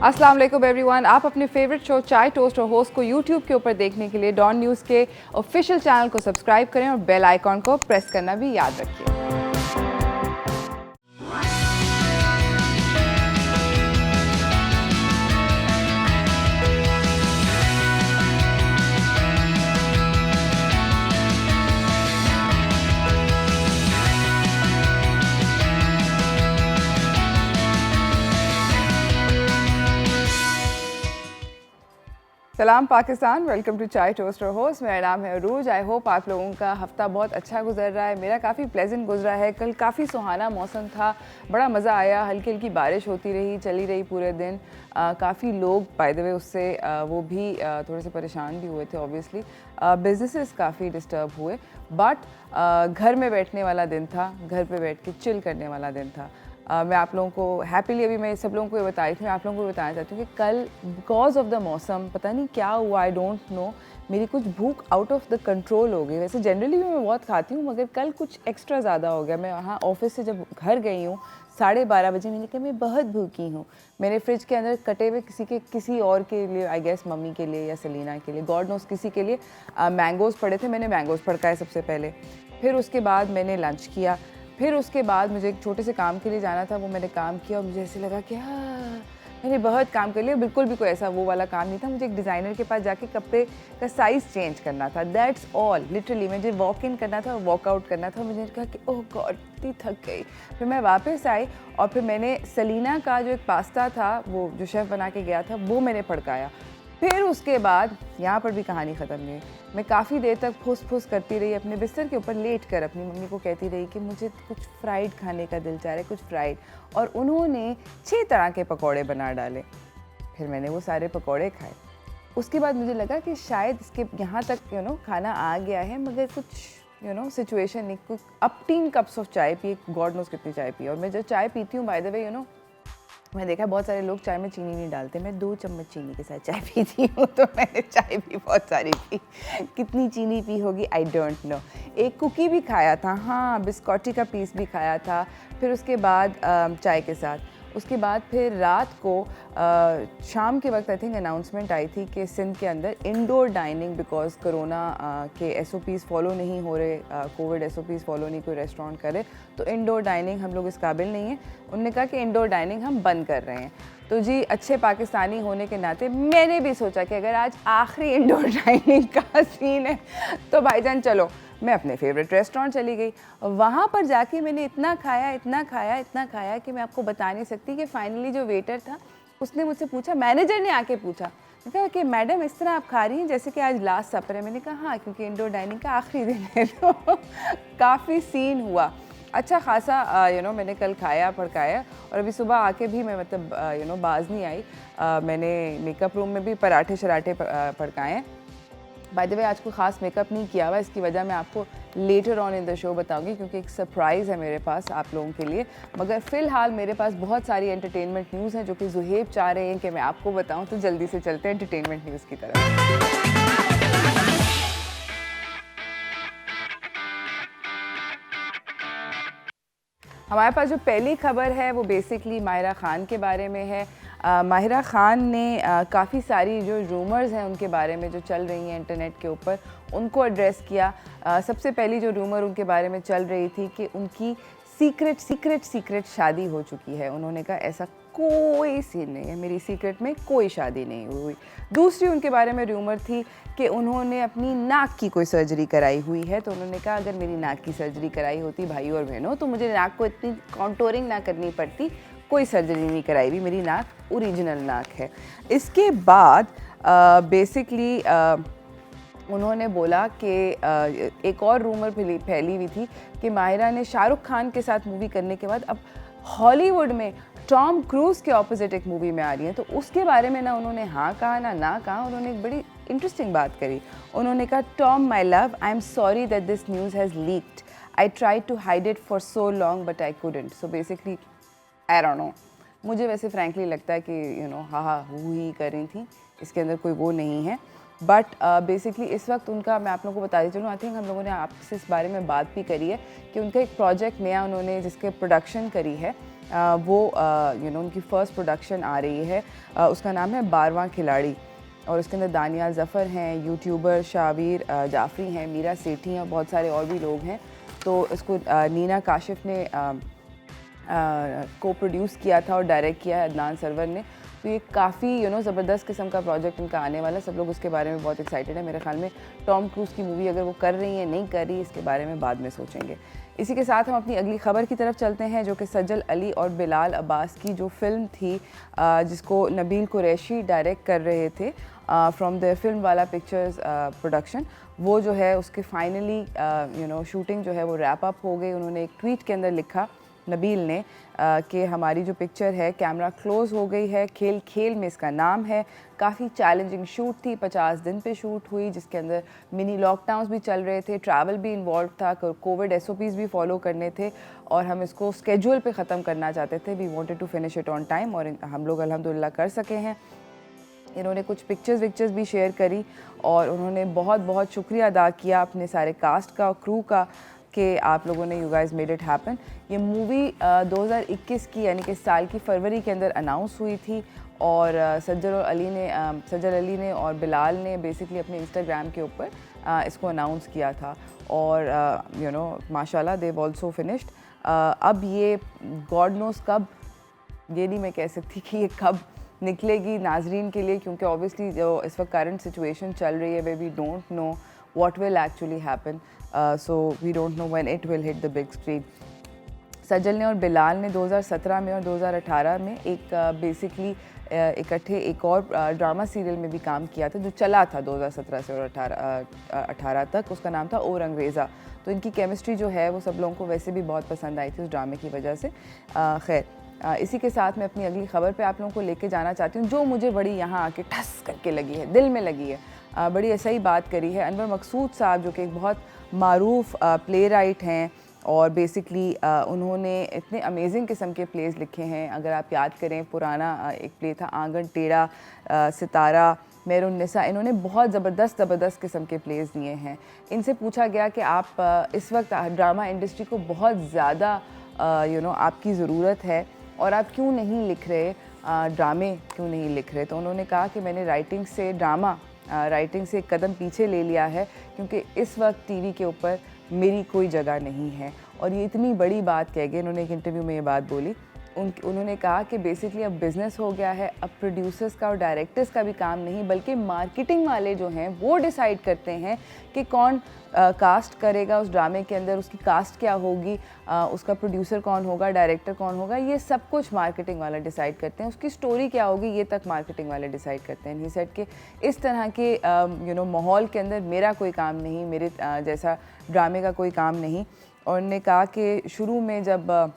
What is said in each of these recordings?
अस्सलाम वालेकुम एवरीवन। आप अपने फेवरेट शो चाय टोस्ट और होस्ट को यूट्यूब के ऊपर देखने के लिए डॉन न्यूज़ के ऑफिशियल चैनल को सब्सक्राइब करें और बेल आइकॉन को प्रेस करना भी याद रखिए। सलाम पाकिस्तान, वेलकम टू चाय टोस्ट और होस्ट। मेरा नाम है अरूज। आई होप आप लोगों का हफ़्ता बहुत अच्छा गुजर रहा है। मेरा काफ़ी प्लेजेंट गुजरा है। कल काफ़ी सुहाना मौसम था, बड़ा मज़ा आया। हल्की हल्की बारिश होती रही, चली रही पूरे दिन। काफ़ी लोग बाय द वे उससे वो भी थोड़े से परेशान भी हुए थे। ऑब्वियसली बिजनेसेस काफ़ी डिस्टर्ब हुए, बट घर में बैठने वाला दिन था, घर पे बैठ के चिल करने वाला दिन था। मैं आप लोगों को हैप्पीली अभी मैं सब लोगों को ये बता रही थी, मैं आप लोगों को बताना चाहती हूँ कि कल बिकॉज ऑफ द मौसम पता नहीं क्या हुआ, आई डोंट नो, मेरी कुछ भूख आउट ऑफ द कंट्रोल हो गई। वैसे जनरली भी मैं बहुत खाती हूँ, मगर कल कुछ एक्स्ट्रा ज़्यादा हो गया। मैं वहाँ ऑफिस से जब घर गई हूँ 12:30 बजे, मैंने कहा मैं बहुत भूखी हूँ। मैंने फ्रिज के अंदर कटे हुए किसी और के लिए, आई गेस मम्मी के लिए या सलीना के लिए, गॉड नोस किसी के लिए, मैंगोज़ पड़े थे। मैंने मैंगोज़ पड़काए सबसे पहले, फिर उसके बाद मैंने लंच किया, फिर उसके बाद मुझे एक छोटे से काम के लिए जाना था, वो मैंने काम किया और मुझे ऐसे लगा कि हाँ मैंने बहुत काम कर लिया। बिल्कुल भी कोई ऐसा वो वाला काम नहीं था। मुझे एक डिज़ाइनर के पास जाके कपड़े का साइज़ चेंज करना था, दैट्स ऑल। लिटरली मुझे वॉक इन करना था और वॉकआउट करना था। मुझे कहा कि ओह गॉड इतनी थक गई। फिर मैं वापस आई और फिर मैंने सलीना का जो एक पास्ता था, वो जो शेफ़ बना के गया था, वो मैंने पड़काया। फिर उसके बाद यहाँ पर भी कहानी ख़त्म नहीं। मैं काफ़ी देर तक फुस फुस करती रही, अपने बिस्तर के ऊपर लेट कर अपनी मम्मी को कहती रही कि मुझे कुछ फ्राइड खाने का दिल चाह रहा है, कुछ फ्राइड। और उन्होंने 6 तरह के पकौड़े बना डाले। फिर मैंने वो सारे पकौड़े खाए। उसके बाद मुझे लगा कि शायद इसके यहाँ तक खाना आ गया है, मगर कुछ सिचुएशन नहीं। कुछ अब 3 कप्स ऑफ चाय पिए, गॉड नोस कितनी चाय पी। और मैं जब चाय पीती हूँ, बाय द वे मैं देखा बहुत सारे लोग चाय में चीनी नहीं डालते। मैं 2 चम्मच चीनी के साथ चाय पीती हूँ, तो मैंने चाय भी बहुत सारी पी। कितनी चीनी पी होगी आई डोंट नो। एक कुकी भी खाया था, हाँ बिस्कॉटी का पीस भी खाया था। फिर उसके बाद चाय के साथ, उसके बाद फिर रात को शाम के वक्त आई थिंक अनाउंसमेंट आई थी कि सिंध के अंदर इंडोर डाइनिंग, बिकॉज कोरोना के SOPs फॉलो नहीं हो रहे, कोविड SOPs फॉलो नहीं कोई रेस्टोरेंट करे, तो इंडोर डाइनिंग हम लोग इस काबिल नहीं है। उन्होंने कहा कि इंडोर डाइनिंग हम बंद कर रहे हैं। तो जी अच्छे पाकिस्तानी होने के नाते मैंने भी सोचा कि अगर आज आखिरी इंडोर डाइनिंग का सीन है तो भाईजान चलो, मैं अपने फेवरेट रेस्टोरेंट चली गई। वहाँ पर जाके मैंने इतना खाया, इतना खाया, इतना खाया कि मैं आपको बता नहीं सकती कि फाइनली जो वेटर था उसने मुझसे पूछा, मैनेजर ने आके पूछा, कहा कि मैडम इस तरह आप खा रही हैं जैसे कि आज लास्ट सपर है। मैंने कहा हाँ, क्योंकि इंडोर डाइनिंग का आखिरी दिन है। तो काफ़ी सीन हुआ अच्छा खासा। मैंने कल खाया पड़काया और अभी सुबह आके भी मैं मतलब बाज नहीं आई। मैंने मेकअप रूम में भी पराठे शराठे पड़काए हैं। बाय द वे आज कोई ख़ास मेकअप नहीं किया हुआ, इसकी वजह मैं आपको later on in the show बताऊंगी, क्योंकि एक सरप्राइज़ है मेरे पास आप लोगों के लिए। मगर फ़िलहाल मेरे पास बहुत सारी एंटरटेनमेंट न्यूज़ हैं जो कि ज़ुहेब चाह रहे हैं कि मैं आपको बताऊं, तो जल्दी से चलते हैं एंटरटेनमेंट न्यूज़ की तरफ। हमारे पास जो पहली खबर है वो बेसिकली माहिरा ख़ान के बारे में है। माहिरा ख़ान ने काफ़ी सारी जो रूमर्स हैं उनके बारे में जो चल रही हैं इंटरनेट के ऊपर, उनको एड्रेस किया। सबसे पहली जो रूमर उनके बारे में चल रही थी कि उनकी सीक्रेट शादी हो चुकी है। उन्होंने कहा ऐसा कोई सीन नहीं है, मेरी सीक्रेट में कोई शादी नहीं हुई। दूसरी उनके बारे में रूमर थी कि उन्होंने अपनी नाक की कोई सर्जरी कराई हुई है। तो उन्होंने कहा अगर मेरी नाक की सर्जरी कराई होती भाई और बहनों, तो मुझे नाक को इतनी कॉन्टोरिंग ना करनी पड़ती। कोई सर्जरी नहीं कराई हुई, मेरी नाक ओरिजिनल नाक है। इसके बाद बेसिकली उन्होंने बोला कि एक और रूमर फैली हुई थी कि माहिरा ने शाहरुख खान के साथ मूवी करने के बाद अब हॉलीवुड में टॉम क्रूज़ के ऑपोजिट एक मूवी में आ रही हैं। तो उसके बारे में ना उन्होंने हाँ कहा ना कहा। उन्होंने एक बड़ी इंटरेस्टिंग बात करी। उन्होंने कहा, Tom my love, I am sorry that this news has leaked, I try to hide it for so long but I couldn't. So basically I don't know, मुझे वैसे फ्रैंकली लगता है कि हाँ हू ही कर रही थी, इसके अंदर कोई वो नहीं है। बट बेसिकली इस वक्त उनका, मैं आप लोगों को बता दी चलूँ, आई थिंक हम लोगों ने आपसे इस बारे में बात भी करी है कि उनका एक प्रोजेक्ट नया उन्होंने जिसके प्रोडक्शन करी है, वो उनकी फ़र्स्ट प्रोडक्शन आ रही है, उसका नाम है 12वां खिलाड़ी, और उसके अंदर दानियाल ज़फ़र हैं, यूट्यूबर शाबिर जाफ़री हैं, मीरा सेठी हैं, बहुत सारे और भी लोग हैं। तो इसको नीना काशिफ़ ने को प्रोड्यूस किया था और डायरेक्ट किया है अदनान सरवर ने। तो ये काफ़ी ज़बरदस्त किस्म का प्रोजेक्ट इनका आने वाला है। सब लोग उसके बारे में बहुत एक्साइटेड है। मेरे ख्याल में टॉम क्रूज़ की मूवी अगर वो कर रही है नहीं कर रही, इसके बारे में बाद में सोचेंगे। इसी के साथ हम अपनी अगली खबर की तरफ चलते हैं, जो कि सज्जल अली और बिलाल अब्बास की जो फिल्म थी, जिसको नबील कुरैशी डायरेक्ट कर रहे थे फ्रॉम द फिल्म वाला पिक्चर्स प्रोडक्शन, वो जो है उसके फाइनली शूटिंग जो है वो रैप अप हो गई। उन्होंने एक ट्वीट के अंदर लिखा नबील ने कि हमारी जो पिक्चर है कैमरा क्लोज़ हो गई है, खेल खेल में इसका नाम है। काफ़ी चैलेंजिंग शूट थी, 50 दिन पे शूट हुई, जिसके अंदर मिनी लॉकडाउन्स भी चल रहे थे, ट्रैवल भी इन्वॉल्व था, कोविड SOPs भी फॉलो करने थे, और हम इसको स्केड्यूल पे ख़त्म करना चाहते थे। We wanted to finish it on time, और हम लोग अल्हम्दुलिल्लाह कर सके हैं। इन्होंने कुछ पिक्चर्स भी शेयर करी, और उन्होंने बहुत बहुत शुक्रिया अदा किया अपने सारे कास्ट का और क्रू का कि आप लोगों ने, you guys made it happen. ये मूवी 2021 की, यानी कि साल की फरवरी के अंदर अनाउंस हुई थी, और सज्जल अली ने और बिलाल ने बेसिकली अपने इंस्टाग्राम के ऊपर इसको अनाउंस किया था, और माशाल्लाह देव ऑल्सो फिनिश्ड। अब ये गॉड नोस कब, ये नहीं मैं कह सकती कि ये कब निकलेगी नाजरीन के लिए, क्योंकि ऑब्वियसली जो इस वक्त करंट सिचुएशन चल रही है, way we don't know what will actually happen, so we don't know when it will hit the big screen. Sajal ने और बिलाल ने 2017 में और 2018 में एक बेसिकली इकट्ठे एक और ड्रामा सीरियल में भी काम किया था, जो चला था 2017 से और 18 तक। उसका नाम था और अंग्रेज़ा। तो इनकी केमिस्ट्री जो है वो सब लोगों को वैसे भी बहुत पसंद आई थी उस ड्रामे की वजह से। खैर, इसी के साथ मैं अपनी अगली खबर पे आप लोगों को लेके जाना चाहती हूँ, जो मुझे बड़ी यहाँ आके ठस करके लगी है, दिल में लगी है। बड़ी ऐसा ही बात करी है अनवर मकसूद साहब, जो कि एक बहुत मारूफ प्ले राइट हैं, और बेसिकली उन्होंने इतने अमेजिंग किस्म के प्लेस लिखे हैं। अगर आप याद करें, पुराना एक प्ले था आंगन टेढ़ा, सितारा, मेहरुन्निसा, इन्होंने बहुत ज़बरदस्त किस्म के प्लेस दिए हैं। इनसे पूछा गया कि आप इस वक्त ड्रामा इंडस्ट्री को बहुत ज़्यादा आपकी ज़रूरत है, और आप क्यों नहीं लिख रहे, ड्रामे क्यों नहीं लिख रहे। तो उन्होंने कहा कि मैंने राइटिंग से एक कदम पीछे ले लिया है, क्योंकि इस वक्त टीवी के ऊपर मेरी कोई जगह नहीं है। और ये इतनी बड़ी बात कह गए, उन्होंने एक इंटरव्यू में ये बात बोली। उन्होंने कहा कि बेसिकली अब बिज़नेस हो गया है, अब प्रोड्यूसर्स का और डायरेक्टर्स का भी काम नहीं, बल्कि मार्केटिंग वाले जो हैं वो डिसाइड करते हैं कि कौन कास्ट करेगा उस ड्रामे के अंदर, उसकी कास्ट क्या होगी, उसका प्रोड्यूसर कौन होगा, डायरेक्टर कौन होगा, ये सब कुछ मार्केटिंग वाला डिसाइड करते हैं। उसकी स्टोरी क्या होगी, ये तक मार्केटिंग वाले डिसाइड करते हैं। ही सेड कि इस तरह के माहौल के अंदर मेरा कोई काम नहीं, मेरे जैसा ड्रामे का कोई काम नहीं। और उन्होंने कहा कि शुरू में जब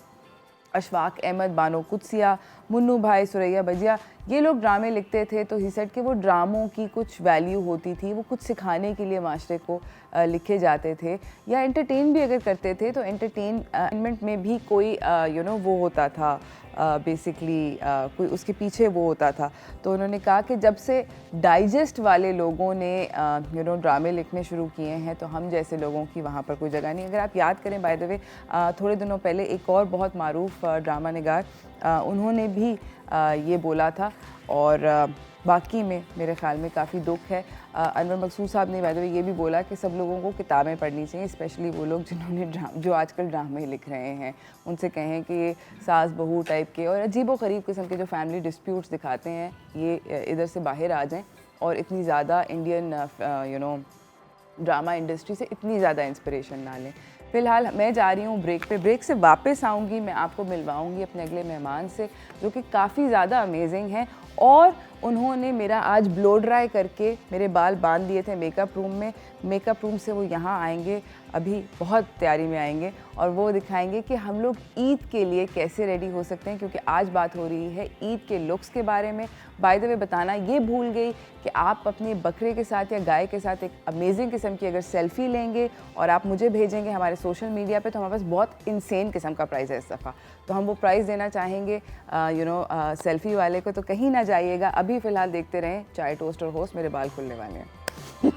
अशफाक अहमद, बानो कुदसिया, मुन्नू भाई, सुरैया बजिया, ये लोग ड्रामे लिखते थे, तो ही सेड कि वो ड्रामों की कुछ वैल्यू होती थी, वो कुछ सिखाने के लिए माशरे को लिखे जाते थे, या एंटरटेन भी अगर करते थे तो एंटरटेनमेंट में भी कोई वो होता था, बेसिकली कोई उसके पीछे वो होता था। तो उन्होंने कहा कि जब से डाइजेस्ट वाले लोगों ने ड्रामे लिखने शुरू किए हैं, तो हम जैसे लोगों की वहाँ पर कोई जगह नहीं। अगर आप याद करें, बाय द वे, थोड़े दिनों पहले एक और बहुत मारूफ ड्रामा निगार, उन्होंने भी ये बोला था, और बाकी में मेरे ख्याल में काफ़ी दुख है। अनवर मकसूद साहब ने बाय द वे ये भी बोला कि सब लोगों को किताबें पढ़नी चाहिए, स्पेशली वो लोग जिन्होंने जो आजकल ड्रामे लिख रहे हैं, उनसे कहें कि ये सास बहू टाइप के और अजीब व गरीब किस्म के जो फैमिली डिस्प्यूट्स दिखाते हैं, ये इधर से बाहर आ जाएं, और इतनी ज़्यादा इंडियन ड्रामा इंडस्ट्री से इतनी ज़्यादा इंस्पिरेशन ना लें। फ़िलहाल मैं जा रही हूँ ब्रेक पे। ब्रेक से वापस आऊँगी, मैं आपको मिलवाऊँगी अपने अगले मेहमान से, जो कि काफ़ी ज़्यादा अमेजिंग हैं, और उन्होंने मेरा आज ब्लो ड्राई करके मेरे बाल बांध दिए थे मेकअप रूम में। मेकअप रूम से वो यहाँ आएंगे, अभी बहुत तैयारी में आएंगे, और वो दिखाएंगे कि हम लोग ईद के लिए कैसे रेडी हो सकते हैं, क्योंकि आज बात हो रही है ईद के लुक्स के बारे में। बाय द वे बताना ये भूल गई कि आप अपने बकरे के साथ या गाय के साथ एक अमेजिंग किस्म की अगर सेल्फ़ी लेंगे और आप मुझे भेजेंगे हमारे सोशल मीडिया पे, तो हमारे पास बहुत इंसेन किस्म का प्राइज़ है इस दफ़ा। तो हम वो प्राइज़ देना चाहेंगे सेल्फ़ी वाले को, तो कहीं ना जाइएगा। अभी फ़िलहाल देखते रहें चाय टोस्ट और होस्ट, मेरे बाल खुलने वाले हैं। Welcome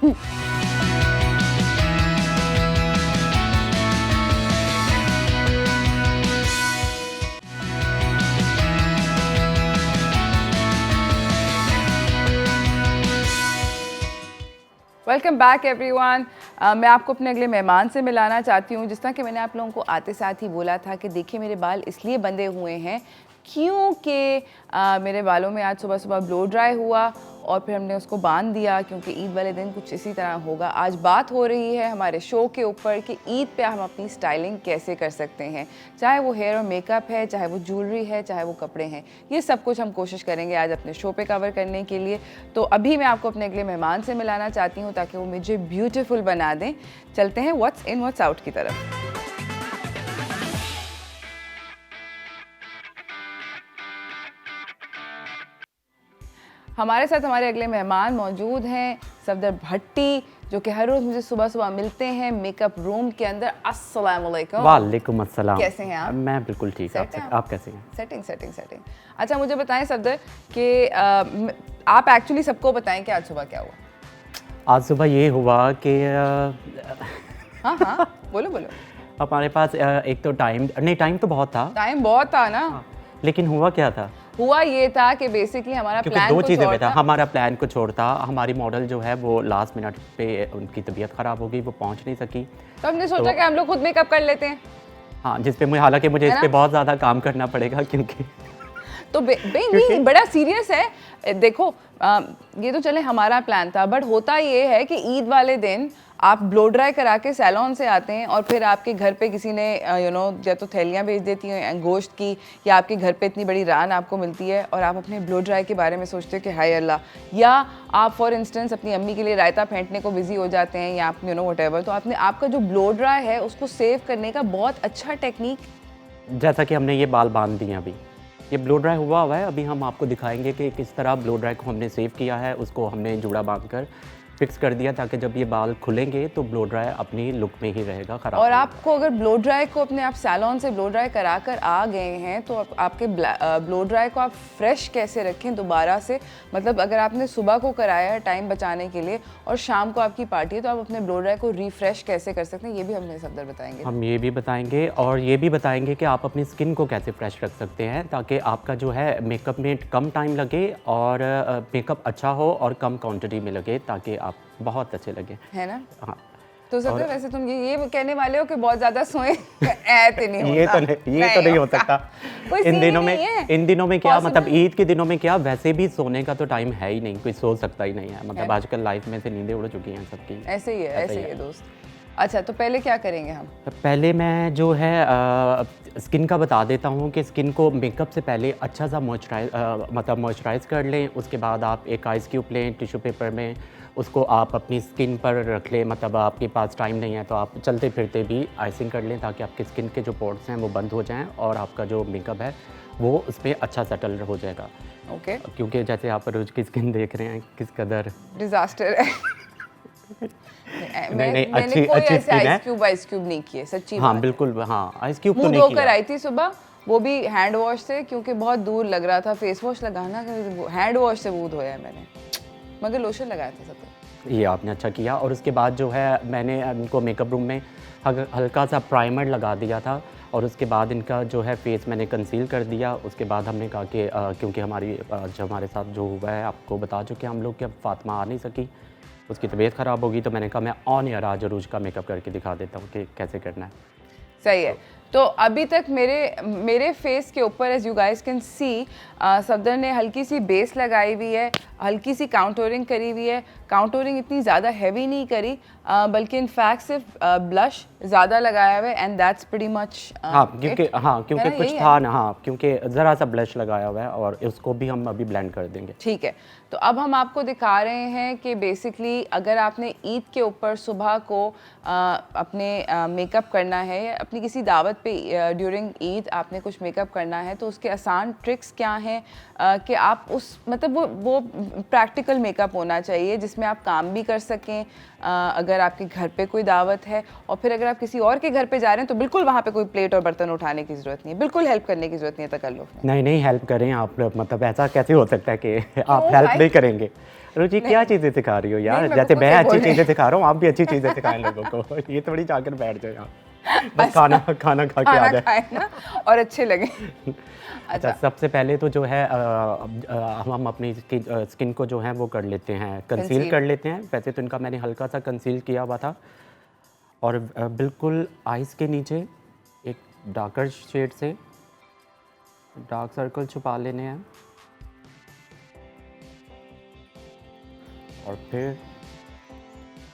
back everyone. मैं आपको अपने अगले मेहमान से मिलाना चाहती हूँ। जिस तरह कि मैंने आप लोगों को आते साथ ही बोला था कि देखिए मेरे बाल इसलिए बंधे हुए हैं क्योंकि मेरे बालों में आज सुबह सुबह ब्लो ड्राई हुआ और फिर हमने उसको बांध दिया क्योंकि ईद वाले दिन कुछ इसी तरह होगा। आज बात हो रही है हमारे शो के ऊपर कि ईद पे हम अपनी स्टाइलिंग कैसे कर सकते हैं, चाहे वो हेयर और मेकअप है, चाहे वो ज्वेलरी है, चाहे वो कपड़े हैं। ये सब कुछ हम कोशिश करेंगे आज अपने शो पे कवर करने के लिए। तो अभी मैं आपको अपने अगले मेहमान से मिलाना चाहती हूँ ताकि वो मुझे ब्यूटीफुल बना दें। चलते हैं व्हाट्स इन व्हाट्स आउट की तरफ। हमारे साथ हमारे अगले मेहमान मौजूद हैं सफदर भट्टी, जो कि हर रोज़ मुझे सुबह सुबह मिलते हैं मेकअप रूम के अंदर। अस्सलाम वालेकुम। वालेकुम अस्सलाम। कैसे हैं आप? मैं बिल्कुल ठीक। आप कैसे हैं? सेटिंग। अच्छा मुझे बताएं सफदर कि आप एक्चुअली सबको बताएं कि आज सुबह क्या हुआ। आज सुबह ये हुआ कि हाँ बोलो। हमारे पास एक तो टाइम तो बहुत था। टाइम बहुत था ना। लेकिन हुआ क्या था? हुआ ये था कि बेसिकली हमारा क्योंकि प्लान दो कुछ चीज़ें और में था। था। हमारा प्लान कुछ और था। हमारी मॉडल जो है वो लास्ट मिनट पे उनकी तबीयत ख़राब हो गई, वो पहुंच नहीं सकी। तो हमने सोचा कि हम लोग खुद मेकअप कर लेते हैं। हाँ, जिस पे हालांकि मुझे इस पे बहुत ज़्यादा काम करना पड़ेगा क्योंकि तो नहीं बड़ा सीरियस है। देखो ये तो चले हमारा प्लान था, बट होता ये है कि ईद वाले दिन आप ब्लो ड्राई करा के सैलून से आते हैं और फिर आपके घर पे किसी ने या तो थैलियाँ भेज देती हैं गोश्त की, या आपके घर पे इतनी बड़ी रान आपको मिलती है और आप अपने ब्लो ड्राई के बारे में सोचते हो कि हाय अल्लाह, या आप फॉर इंस्टेंस अपनी अम्मी के लिए रायता फेंटने को बिजी हो जाते हैं या आप व्हाटएवर। तो आपने आपका जो ब्लो ड्राई है उसको सेव करने का बहुत अच्छा टेक्निक। जैसा कि हमने ये बाल बांध दिए, अभी ये ब्लो ड्राई हुआ है। अभी हम आपको दिखाएंगे कि किस तरह ब्लो ड्राई को हमने सेव किया है। उसको हमने जूड़ा बांध कर फिक्स कर दिया ताकि जब ये बाल खुलेंगे तो ब्लो ड्राई अपनी लुक में ही रहेगा, खराब। और आपको अगर ब्लो ड्राई को अपने आप सैलून से ब्लो ड्राई करा कर आ गए हैं तो आपके ब्लो ड्राई को आप फ्रेश कैसे रखें दोबारा से। मतलब अगर आपने सुबह को कराया है टाइम बचाने के लिए और शाम को आपकी पार्टी है, तो आप अपने ब्लो ड्राई को रिफ्रेश कैसे कर सकते हैं, ये भी हमें सफदर बताएंगे। हम ये भी बताएंगे और ये भी बताएंगे कि आप अपनी स्किन को कैसे फ्रेश रख सकते हैं ताकि आपका जो है मेकअप में कम टाइम लगे और मेकअप अच्छा हो और कम क्वांटिटी में लगे ताकि आप बहुत अच्छे लगे, है ना। हाँ, तो सफदर वैसे तुम ये कहने वाले हो कि बहुत ज्यादा सोए ऐसे नहीं होता। ये तो नहीं हो सकता। इन दिनों में क्या मतलब ईद के दिनों में क्या, वैसे भी सोने का तो टाइम है ही नहीं, कोई सो सकता ही नहीं है। मतलब आजकल लाइफ में से नींदें उड़ चुकी हैं सबकी। ऐसे ही है दोस्त। अच्छा तो पहले क्या करेंगे हम? पहले मैं जो है स्किन का बता देता हूँ कि स्किन को मेकअप से पहले अच्छा सा मॉइस्चराइज कर लें। उसके बाद आप एक आइस क्यूब लें टिश्यू पेपर में, उसको आप अपनी स्किन पर रख लें। मतलब आपके पास टाइम नहीं है तो आप चलते फिरते भी आइसिंग कर लें ताकि आपकी स्किन के जो पोर्स हैं वो बंद हो जाएं और आपका जो मेकअप है वो उसमें अच्छा सेटल हो जाएगा। ओके। क्योंकि जैसे आप रोज की स्किन देख रहे हैं किस कदर डिजास्टर है। नहीं अच्छी स्किन है। आइस क्यूब नहीं किए, सच्ची हाँ बात बिल्कुल। हाँ आइस क्यूब तो नहीं नहीं धोकर आई थी सुबह, वो भी हैंड वॉश से, क्योंकि बहुत दूर लग रहा था फेस वॉश लगाना। हैंड वॉश से मुंह धोया है मैंने, मगर लोशन लगाया था सब। ये आपने अच्छा किया। और उसके बाद जो है मैंने उनको मेकअप रूम में हल्का सा प्राइमर लगा दिया था और उसके बाद इनका जो है फेस मैंने कंसील कर दिया। उसके बाद हमने कहा कि क्योंकि हमारे साथ जो हुआ है आपको बता चुके हम लोग कि अब फातिमा आ नहीं सकी, उसकी तबीयत ख़राब होगी, तो मैंने कहा मैं ऑन एयर आज अरूज का मेकअप करके दिखा देता हूँ कि कैसे करना है। सही है। तो अभी तक मेरे फेस के ऊपर as you guys can see Safdar ने हल्की सी बेस लगाई हुई है, हल्की सी काउंटोरिंग करी हुई है। काउंटोरिंग इतनी ज़्यादा हैवी नहीं करी, बल्कि इनफैक्ट सिर्फ ब्लश ज़्यादा लगाया हुआ है एंड दैट्स प्रीटी मच। क्योंकि कुछ था ना। हाँ, क्योंकि ज़रा सा ब्लश लगाया हुआ है और उसको भी हम अभी ब्लेंड कर देंगे। ठीक है। तो अब हम आपको दिखा रहे हैं कि बेसिकली अगर आपने ईद के ऊपर सुबह को अपने मेकअप करना है या अपनी किसी दावत पे ड्यूरिंग ईद आपने कुछ मेकअप करना है तो उसके आसान ट्रिक्स क्या हैं कि आप उस मतलब वो प्रैक्टिकल मेकअप होना चाहिए जिसमें आप काम भी कर सकें अगर आपके घर पे कोई दावत है, और फिर अगर आप किसी और के घर पे जा रहे हैं तो बिल्कुल वहाँ पे कोई प्लेट और बर्तन उठाने की ज़रूरत नहीं है, बिल्कुल हेल्प करने की ज़रूरत नहीं है तकल्लुफ़ में। नहीं नहीं, हेल्प करें आप, मतलब ऐसा कैसे हो सकता है कि आप हेल्प नहीं करेंगे? रुचि क्या चीज़ें सिखा रही हो यार? मैं जैसे खुद मैं से अच्छी बोल रही चीज़ें सिखा रहा हूँ, आप भी अच्छी चीज़ें सिखाएं लोगों को। ये थोड़ी जाकर बैठ जाओ यहाँ, बस खाना खाना खा के आ खाना जाए। खाए ना और अच्छे लगे। अच्छा, सबसे पहले तो जो है हम अपनी स्किन को जो है वो कर लेते हैं, कंसील Conceal. कर लेते हैं। वैसे तो इनका मैंने हल्का सा कंसील किया हुआ था, और बिल्कुल आइज़ के नीचे एक डार्कर शेड से डार्क सर्कल छुपा लेने हैं, और फिर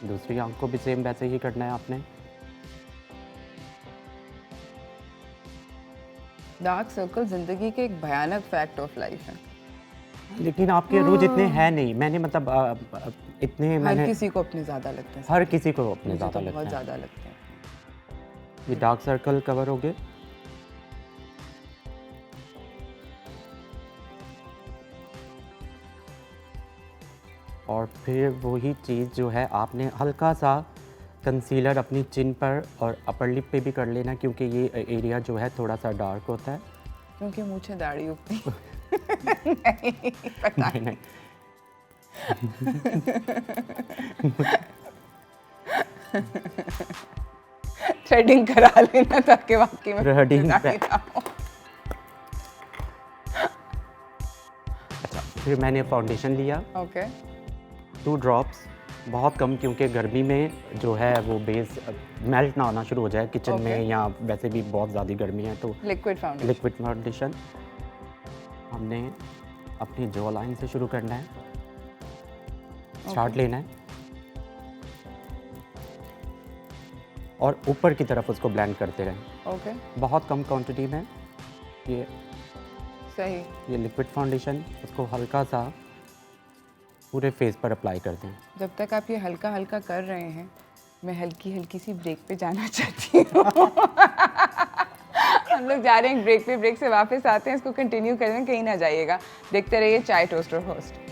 दूसरी आंख को भी सेम वैसे ही करना है आपने। डार्क सर्कल ज़िंदगी के एक भयानक फैक्ट ऑफ लाइफ है। लेकिन आपके रूज इतने हैं नहीं, मैंने मतलब इतने हर मैंने किसी को अपने ज़्यादा लगते हैं। हर किसी को अपने मुझे ज़्यादा तो लगते बहुत हैं। ज़्यादा लगते हैं। ये डार्क सर्कल कवर हो गए। और फिर वही चीज़ जो है आपने हल्का सा कंसीलर अपनी चिन पर और अपर लिप पे भी कर लेना, क्योंकि ये एरिया जो है थोड़ा सा डार्क होता है। क्योंकि मुझे दाढ़ी उगती नहीं पता नहीं नहीं, थ्रेडिंग करा लेना ताकि वाकई में Threading मुझे दाढ़ी पे- ना हो। अच्छा, फिर मैंने फाउंडेशन लिया ओके 2 ड्रॉप्स, बहुत कम, क्योंकि गर्मी में जो है वो बेस मेल्ट ना होना शुरू हो जाए किचन में, Okay. या वैसे भी बहुत ज़्यादा गर्मी है, तो लिक्विड फाउंडेशन। लिक्विड फाउंडेशन हमने अपनी जॉ लाइन से शुरू करना है, छाट लेना है और ऊपर की तरफ उसको ब्लेंड करते रहें। ओके बहुत कम क्वांटिटी में ये सही। लिक्विड फाउंडेशन, उसको हल्का सा पूरे फेस पर अप्लाई कर दें। जब तक आप ये हल्का हल्का कर रहे हैं मैं हल्की हल्की सी ब्रेक पे जाना चाहती हूँ। हम लोग जा रहे हैं ब्रेक पे, ब्रेक से वापस आते हैं, इसको कंटिन्यू करें, कहीं ना जाइएगा, देखते रहिए चाय toaster host.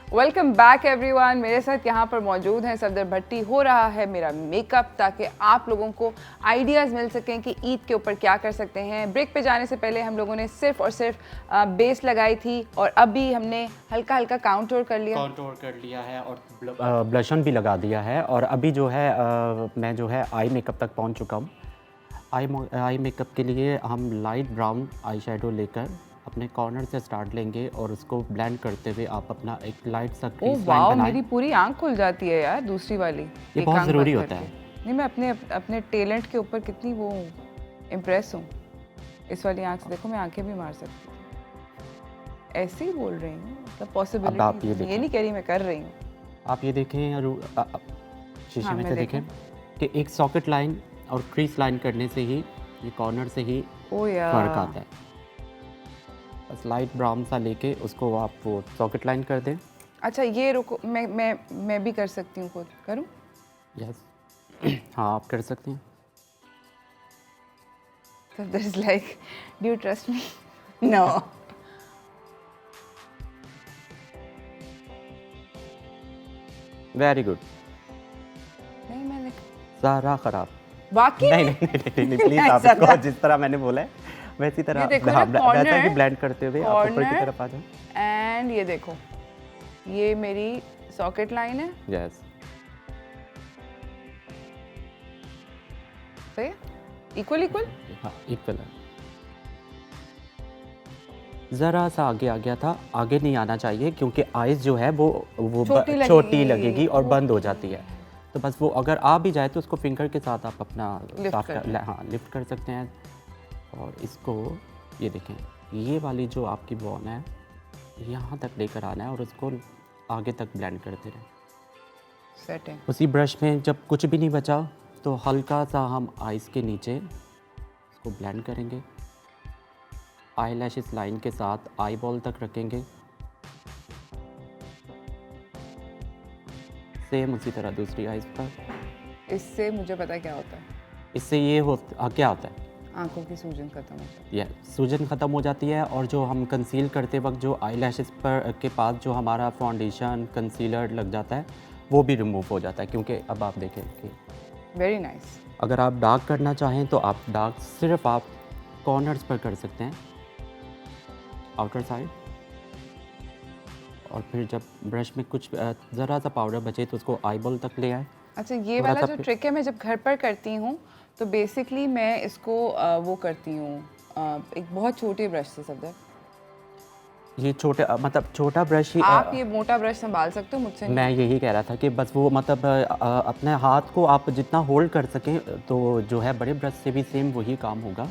Welcome back everyone. मेरे साथ यहाँ पर मौजूद हैं सफदर भट्टी। हो रहा है मेरा मेकअप ताकि आप लोगों को आइडियाज़ मिल सकें कि ईद के ऊपर क्या कर सकते हैं। ब्रेक पे जाने से पहले हम लोगों ने सिर्फ और सिर्फ बेस लगाई थी और अभी हमने हल्का हल्का काउंटोर कर लिया है और ब्लशन भी लगा दिया है। और अभी जो है मैं जो है आई मेकअप तक पहुँच चुका हूँ। आई मेकअप के लिए हम लाइट ब्राउन आई शेडो लेकर अपने कॉर्नर से स्टार्ट लेंगे और उसको ब्लेंड करते हुए आप अपना एक लाइट सा ओह क्रीज लाइन वाह, बनाएं। मेरी पूरी आंख खुल जाती है यार दूसरी वाली। ये एक बहुत आंख ज़रूरी बंद होता करके। है। नहीं, मैं अपने टैलेंट के ऊपर कितनी वो इम्प्रेस हूँ। इस वाली आंख से देखो, मैं आंखें भी मार सकती हूँ। ऐसे ही बोल रही हूँ, मतलब अब आप पॉसिबिलिटी, ये ये देखें। नहीं कह रही मैं कर रही हूँ। आप ये देखें शीशे हाँ, में मैं से देखें कि एक सॉकेट लाइन और क्रीज लाइन करने से ही ये कॉर्नर से ही ओ यार फर्क आता है। बस लाइट ब्राउन सा लेके उसको आप वो सॉकेट लाइन कर दें। अच्छा ये रुको, मैं भी कर सकती हूँ, खुद करूँ? यस हाँ, आप कर सकते हैं। So there's like, do you trust me? No. Very good. नहीं मैंने सारा खराब। वाकई नहीं में? नहीं नहीं नहीं, प्लीज आप इसको जिस तरह मैंने बोला है वैसी तरह, ये देखो हाँ, ना, वैसा ही corner- ब्लेंड करते हुए आप ऊपर की corner- तरफ आ जाओ। एंड ये देखो, ये मेरी सॉकेट लाइन है। यस सही है? इक्वल हाँ, इक्वल है। ज़रा सा आगे आ गया था, आगे नहीं आना चाहिए क्योंकि आइज़ जो है वो छोटी लगेगी और बंद हो जाती है। तो बस वो अगर आ भी जाए तो उसको फिंगर के साथ आप अपना लिफ्ट कर हाँ लिफ्ट कर सकते हैं। और इसको ये देखें, ये वाली जो आपकी बॉन है यहाँ तक लेकर आना है और उसको आगे तक ब्लेंड करते रहें। सेटिंग। उसी ब्रश में जब कुछ भी नहीं बचा तो हल्का सा हम आइज़ के नीचे इसको ब्लेंड करेंगे, आई लैशेस लाइन के साथ आई बॉल तक रखेंगे, सेम उसी तरह दूसरी आइज़ पर। इससे मुझे पता क्या होता है, इससे ये क्या होता है, आंखों की सूजन खत्म हो जाती ये सूजन ख़त्म हो जाती है, और जो हम कंसील करते वक्त जो आई लैशेस पर के पास जो हमारा फाउंडेशन कंसीलर लग जाता है वो भी रिमूव हो जाता है। क्योंकि अब आप देखें कि है। Very nice. अगर आप डार्क करना चाहें तो आप डार्क सिर्फ आप कॉर्नर्स पर कर सकते हैं, आउटर साइड, और फिर जब ब्रश में कुछ ज़रा सा पाउडर बचे तो उसको आई बॉल तक ले आए। अच्छा, ये थोड़ा वाला सा जो ट्रिक है मैं जब घर पर करती हूँ तो बेसिकली मैं इसको वो करती हूँ एक बहुत छोटे ब्रश से। सब ये छोटे मतलब छोटा ब्रश ही आप ये मोटा ब्रश संभाल सकते हो, मुझसे मैं यही कह रहा था कि बस वो मतलब अपने हाथ को आप जितना होल्ड कर सकें तो जो है बड़े ब्रश से भी सेम वही काम होगा।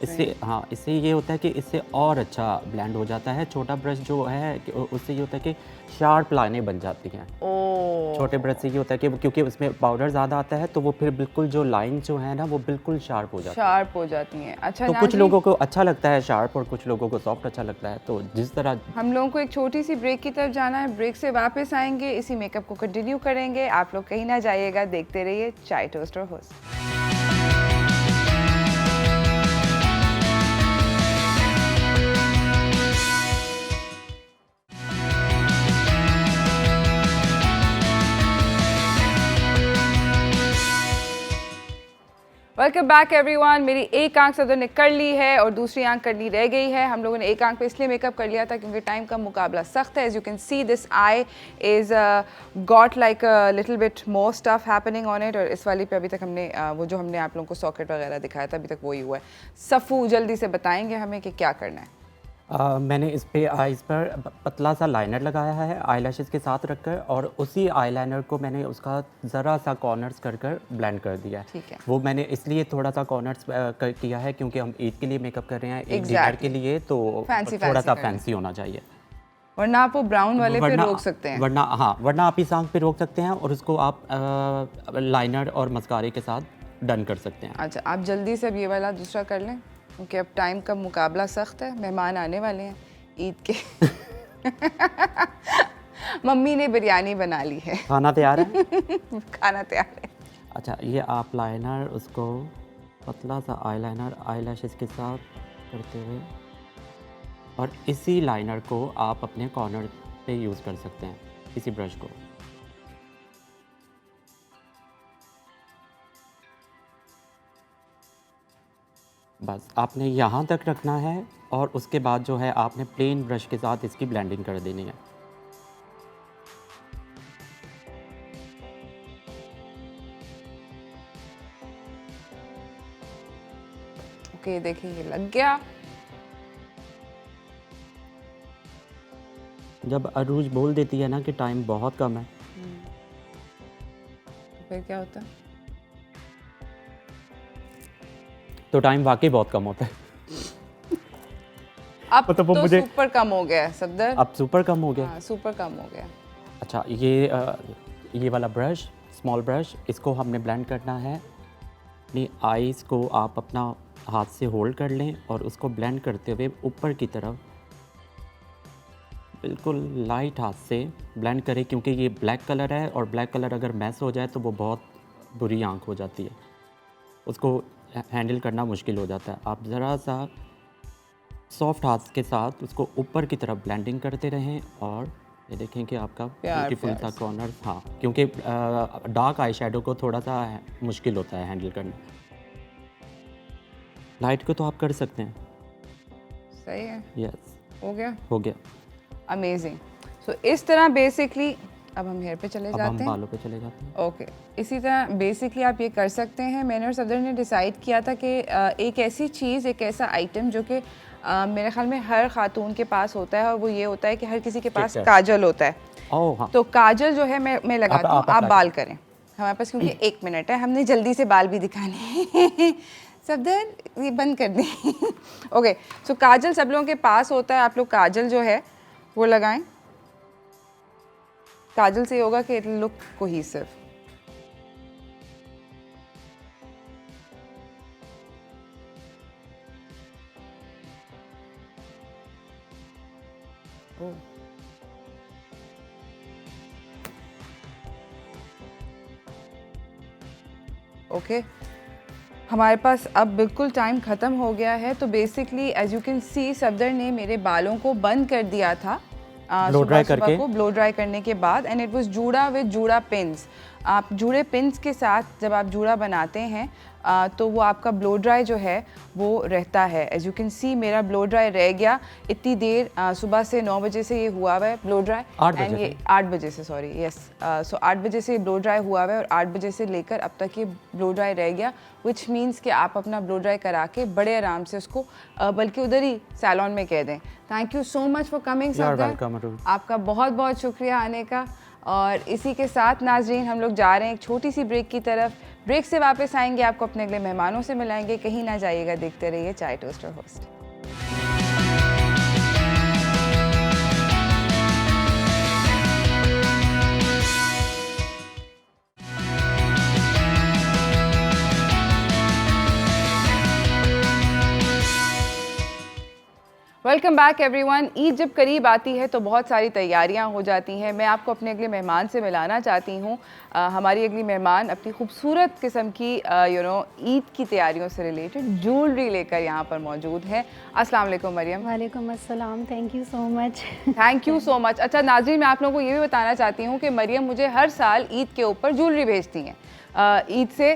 इससे हाँ, इससे ये होता है कि इससे और अच्छा ब्लेंड हो जाता है। छोटा ब्रश जो है उससे ये होता है कि शार्प लाइनें बन जाती हैं। ओ, छोटे ब्रश से ये होता है कि क्योंकि उसमें पाउडर ज़्यादा आता है तो वो फिर बिल्कुल जो लाइन जो है ना वो बिल्कुल शार्प हो जाती है। शार्प हो जाती हैं। अच्छा, तो ना कुछ जी, लोगों को अच्छा लगता है शार्प और कुछ लोगों को सॉफ्ट अच्छा लगता है। तो जिस तरह हम लोगों को एक छोटी सी ब्रेक की तरफ जाना है। ब्रेक से वापस आएंगे, इसी मेकअप को कंटिन्यू करेंगे। आप लोग कहीं ना जाइएगा, देखते रहिए चाय toaster host. Welcome back everyone. मेरी एक आंख सदर ने कर ली है और दूसरी आंख करनी रह गई है। हम लोगों ने एक आंख पे इसलिए मेकअप कर लिया था क्योंकि टाइम का मुकाबला सख्त है। As you can see this eye is got like a little bit more stuff happening on it. और इस वाली पे अभी तक हमने वो जो हमने आप लोगों को सॉकेट वगैरह दिखाया था अभी तक वही हुआ है। सफ़ू जल्दी से बताएंगे हमें कि क्या करना है। मैंने इस पे आइज़ पर पतला सा लाइनर लगाया है आईलैशेस के साथ रखकर, और उसी आईलाइनर को मैंने उसका ज़रा सा कॉर्नर्स कर ब्लेंड कर दिया है। ठीक है। वो मैंने इसलिए थोड़ा सा कॉर्नर्स किया है क्योंकि हम ईद के लिए मेकअप कर रहे हैं, एक डिनर Exactly. के लिए, तो Fancy थोड़ा सा करना है। फैंसी होना चाहिए। वरना आप वो ब्राउन वाले पे रोक सकते हैं। वरना आप इस आंख पे रोक सकते हैं और उसको आप लाइनर और मस्कारे के साथ डन कर सकते हैं। अच्छा, आप जल्दी से अब ये वाला दूसरा कर लें क्योंकि अब टाइम का मुकाबला सख्त है। मेहमान आने वाले हैं ईद के। मम्मी ने बिरयानी बना ली है। खाना तैयार है? खाना तैयार है। अच्छा, ये आप लाइनर उसको पतला सा आईलाइनर आईलैशेस के साथ करते हुए, और इसी लाइनर को आप अपने कॉर्नर पे यूज़ कर सकते हैं, इसी ब्रश को। बस आपने यहाँ तक रखना है और उसके बाद जो है आपने प्लेन ब्रश के साथ इसकी ब्लेंडिंग कर देनी है। ओके, देखिए ये लग गया। जब अरूज बोल देती है ना कि टाइम बहुत कम है, फिर क्या होता है? तो टाइम वाकई बहुत कम होता है। अब मतलब वो तो मुझे सुपर कम हो गया है सफदर। अब सुपर कम हो गया। हाँ, सुपर कम हो गया। अच्छा, ये वाला ब्रश, स्मॉल ब्रश, इसको हमने ब्लेंड करना है। अपनी आईज़ को आप अपना हाथ से होल्ड कर लें और उसको ब्लेंड करते हुए ऊपर की तरफ बिल्कुल लाइट हाथ से ब्लेंड करें, क्योंकि ये ब्लैक कलर है और ब्लैक कलर अगर मैस हो जाए तो वो बहुत बुरी आंख हो जाती है, उसको हैंडल करना मुश्किल हो जाता है। आप ज़रा सा सॉफ्ट हाथ के साथ उसको ऊपर की तरफ ब्लेंडिंग करते रहें और ये देखें कि आपका ब्यूटीफुल सा कॉर्नर। हाँ, क्योंकि डार्क आई शेडो को थोड़ा सा मुश्किल होता है हैंडल करना। लाइट को तो आप कर सकते हैं। सही है। यस, हो गया। हो गया। अमेजिंग। सो इस तरह बेसिकली अब हम हेयर पे चले अब जाते हम हैं। बालों पे चले जाते हैं। ओके, इसी तरह बेसिकली आप ये कर सकते हैं। मैंने और सदर ने डिसाइड किया था कि एक ऐसी चीज़, एक ऐसा आइटम जो कि मेरे ख्याल में हर खातून के पास होता है, और वो ये होता है कि हर किसी के पास काजल होता है। ओह हाँ। तो काजल जो है मैं लगाती हूँ, आप बाल करें। हमारे पास क्योंकि 1 मिनट है, हमने जल्दी से बाल भी दिखाने हैं। सफदर ये बंद कर दें। ओके, सो काजल सब लोगों के पास होता है। आप लोग काजल जो है वो लगाएं। काजल से होगा कि इट लुक कोहेसिव। ओके हमारे पास अब बिल्कुल टाइम ख़त्म हो गया है, तो basically as you can see Safdar ने मेरे बालों को बंद कर दिया था सुबह को ब्लो ड्राई करने के बाद, एंड इट वाज जूड़ा विद जूड़ा पिन्स। आप जूड़े पिन्स के साथ जब आप जूड़ा बनाते हैं तो वो आपका ब्लो ड्राई जो है वो रहता है। एज यू कैन सी मेरा ब्लो ड्राई रह गया इतनी देर, सुबह से 9 बजे से ये हुआ हुआ है ब्लो ड्राई, एंड ये 8 बजे से, सॉरी यस, सो 8 बजे से ब्लो ड्राई हुआ हुआ है और 8 बजे से लेकर अब तक ये ब्लो ड्राई रह गया, विच मीन्स कि आप अपना ब्लो ड्राई करा के बड़े आराम से उसको बल्कि उधर ही सैलून में कह दें। Thank you so much for coming Safdar, आपका बहुत बहुत शुक्रिया आने का। और इसी के साथ नाजरीन हम लोग जा रहे हैं एक छोटी सी ब्रेक की तरफ। ब्रेक से वापस आएंगे, आपको अपने अगले मेहमानों से मिलाएंगे, कहीं ना जाइएगा, देखते रहिए चाय toaster host. Welcome back everyone. Eid जब करीब आती है तो बहुत सारी तैयारियां हो जाती हैं। मैं आपको अपने अगले मेहमान से मिलाना चाहती हूँ। हमारी अगली मेहमान अपनी खूबसूरत किस्म की ईद की तैयारियों से रिलेटेड ज्वेलरी लेकर यहाँ पर मौजूद है। अस्सलाम वालेकुम मरियम। वालेकुम अस्सलाम, thank you so much. Thank you so much. अच्छा नाज़रीन, मैं आप लोगों को ये भी बताना चाहती हूँ कि मरियम मुझे हर साल ईद के ऊपर ज्वेलरी भेजती हैं। ईद से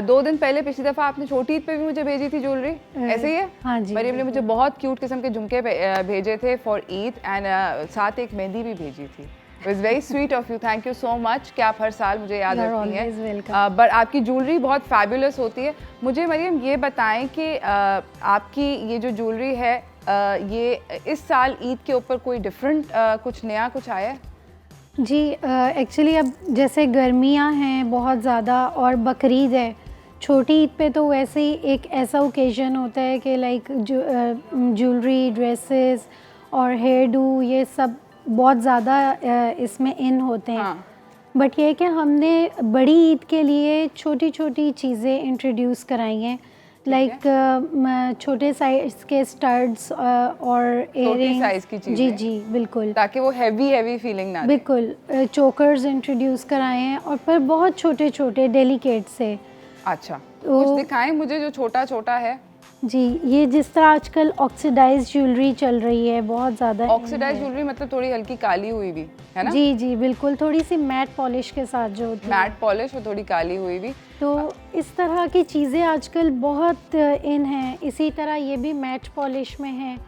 2 दिन पहले पिछली दफ़ा आपने छोटी ईद पे भी मुझे भेजी थी ज्वेलरी, ऐसे ही है? हाँ जी। मरियम ने मुझे बहुत क्यूट किस्म के झुमके भेजे थे फॉर ईद, एंड साथ एक मेहंदी भी भेजी थी। It was very sweet of you, thank you so much कि आप हर साल मुझे याद रखती हैं। बट आपकी ज्वेलरी बहुत फैबुलस होती है। मुझे मरियम ये बताएं कि आपकी ये जो ज्वेलरी है ये इस साल ईद के ऊपर कोई डिफरेंट कुछ नया कुछ आया है? जी एक्चुअली अब जैसे गर्मियां हैं बहुत ज़्यादा और बकरीद है, छोटी ईद पे तो वैसे ही एक ऐसा ओकेजन होता है कि लाइक ज्वेलरी, ड्रेसेस और हेयर डू ये सब बहुत ज़्यादा इसमें इन होते हैं। हाँ। बट ये कि हमने बड़ी ईद के लिए छोटी छोटी चीज़ें इंट्रोड्यूस कराई हैं, लाइक छोटे साइज के स्टड्स और इयररिंग्स साइज की चीजें। जी जी बिल्कुल, ताकि वो हैवी फीलिंग ना। बिल्कुल, चोकर्स इंट्रोड्यूस कराए हैं और फिर बहुत छोटे छोटे डेलिकेट से। अच्छा, कुछ दिखाएं मुझे जो छोटा छोटा है। जी, ये जिस तरह आजकल ऑक्सीडाइज ज्वेलरी चल रही है बहुत ज़्यादा। ऑक्सीडाइज ज्वेलरी मतलब थोड़ी हल्की काली हुई भी है ना? जी जी बिल्कुल, थोड़ी सी मैट पॉलिश के साथ जो होती है, मैट पॉलिश और थोड़ी काली हुई भी। तो इस तरह की चीज़ें आजकल बहुत इन हैं। इसी तरह ये भी मैट पॉलिश में है,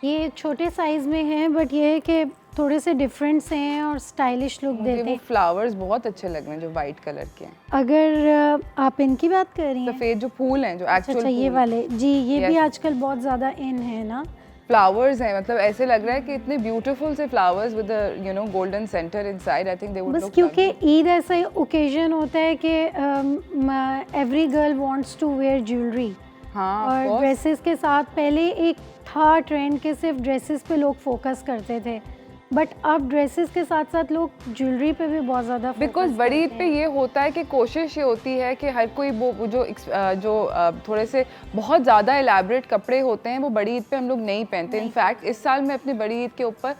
ये छोटे साइज़ में है, बट ये है कि थोड़े से डिफरेंट से हैं और स्टाइलिश लुक देते हैं। वो फ्लावर्स बहुत अच्छे लग रहे हैं जो वाइट कलर के हैं। अगर आप इनकी बात कर रही हैं, सफ़ेद जो फूल हैं जो एक्चुअल। अच्छा ये वाले, जी ये भी आजकल बहुत ज़्यादा इन है ना। फ्लावर्स हैं, मतलब ऐसे लग रहा है कि इतने ब्यूटीफुल से flowers with golden centre inside. I think they would look, बस क्योंकि ईद ऐसा ओकेजन होता है कि every girl wants to wear jewellery. हाँ, और ड्रेसेस के साथ पहले एक था ट्रेंड के सिर्फ ड्रेसेस पे लोग फोकस करते थे, बट अब ड्रेसेस के साथ साथ लोग ज्वेलरी पे भी बहुत ज़्यादा, बिकॉज बड़ी ईद पे ये होता है कि कोशिश ये होती है कि हर कोई वो जो थोड़े से बहुत ज़्यादा एलैबोरेट कपड़े होते हैं वो बड़ी ईद पे हम लोग नहीं पहनते। इनफैक्ट इस साल मैं अपनी बड़ी ईद के ऊपर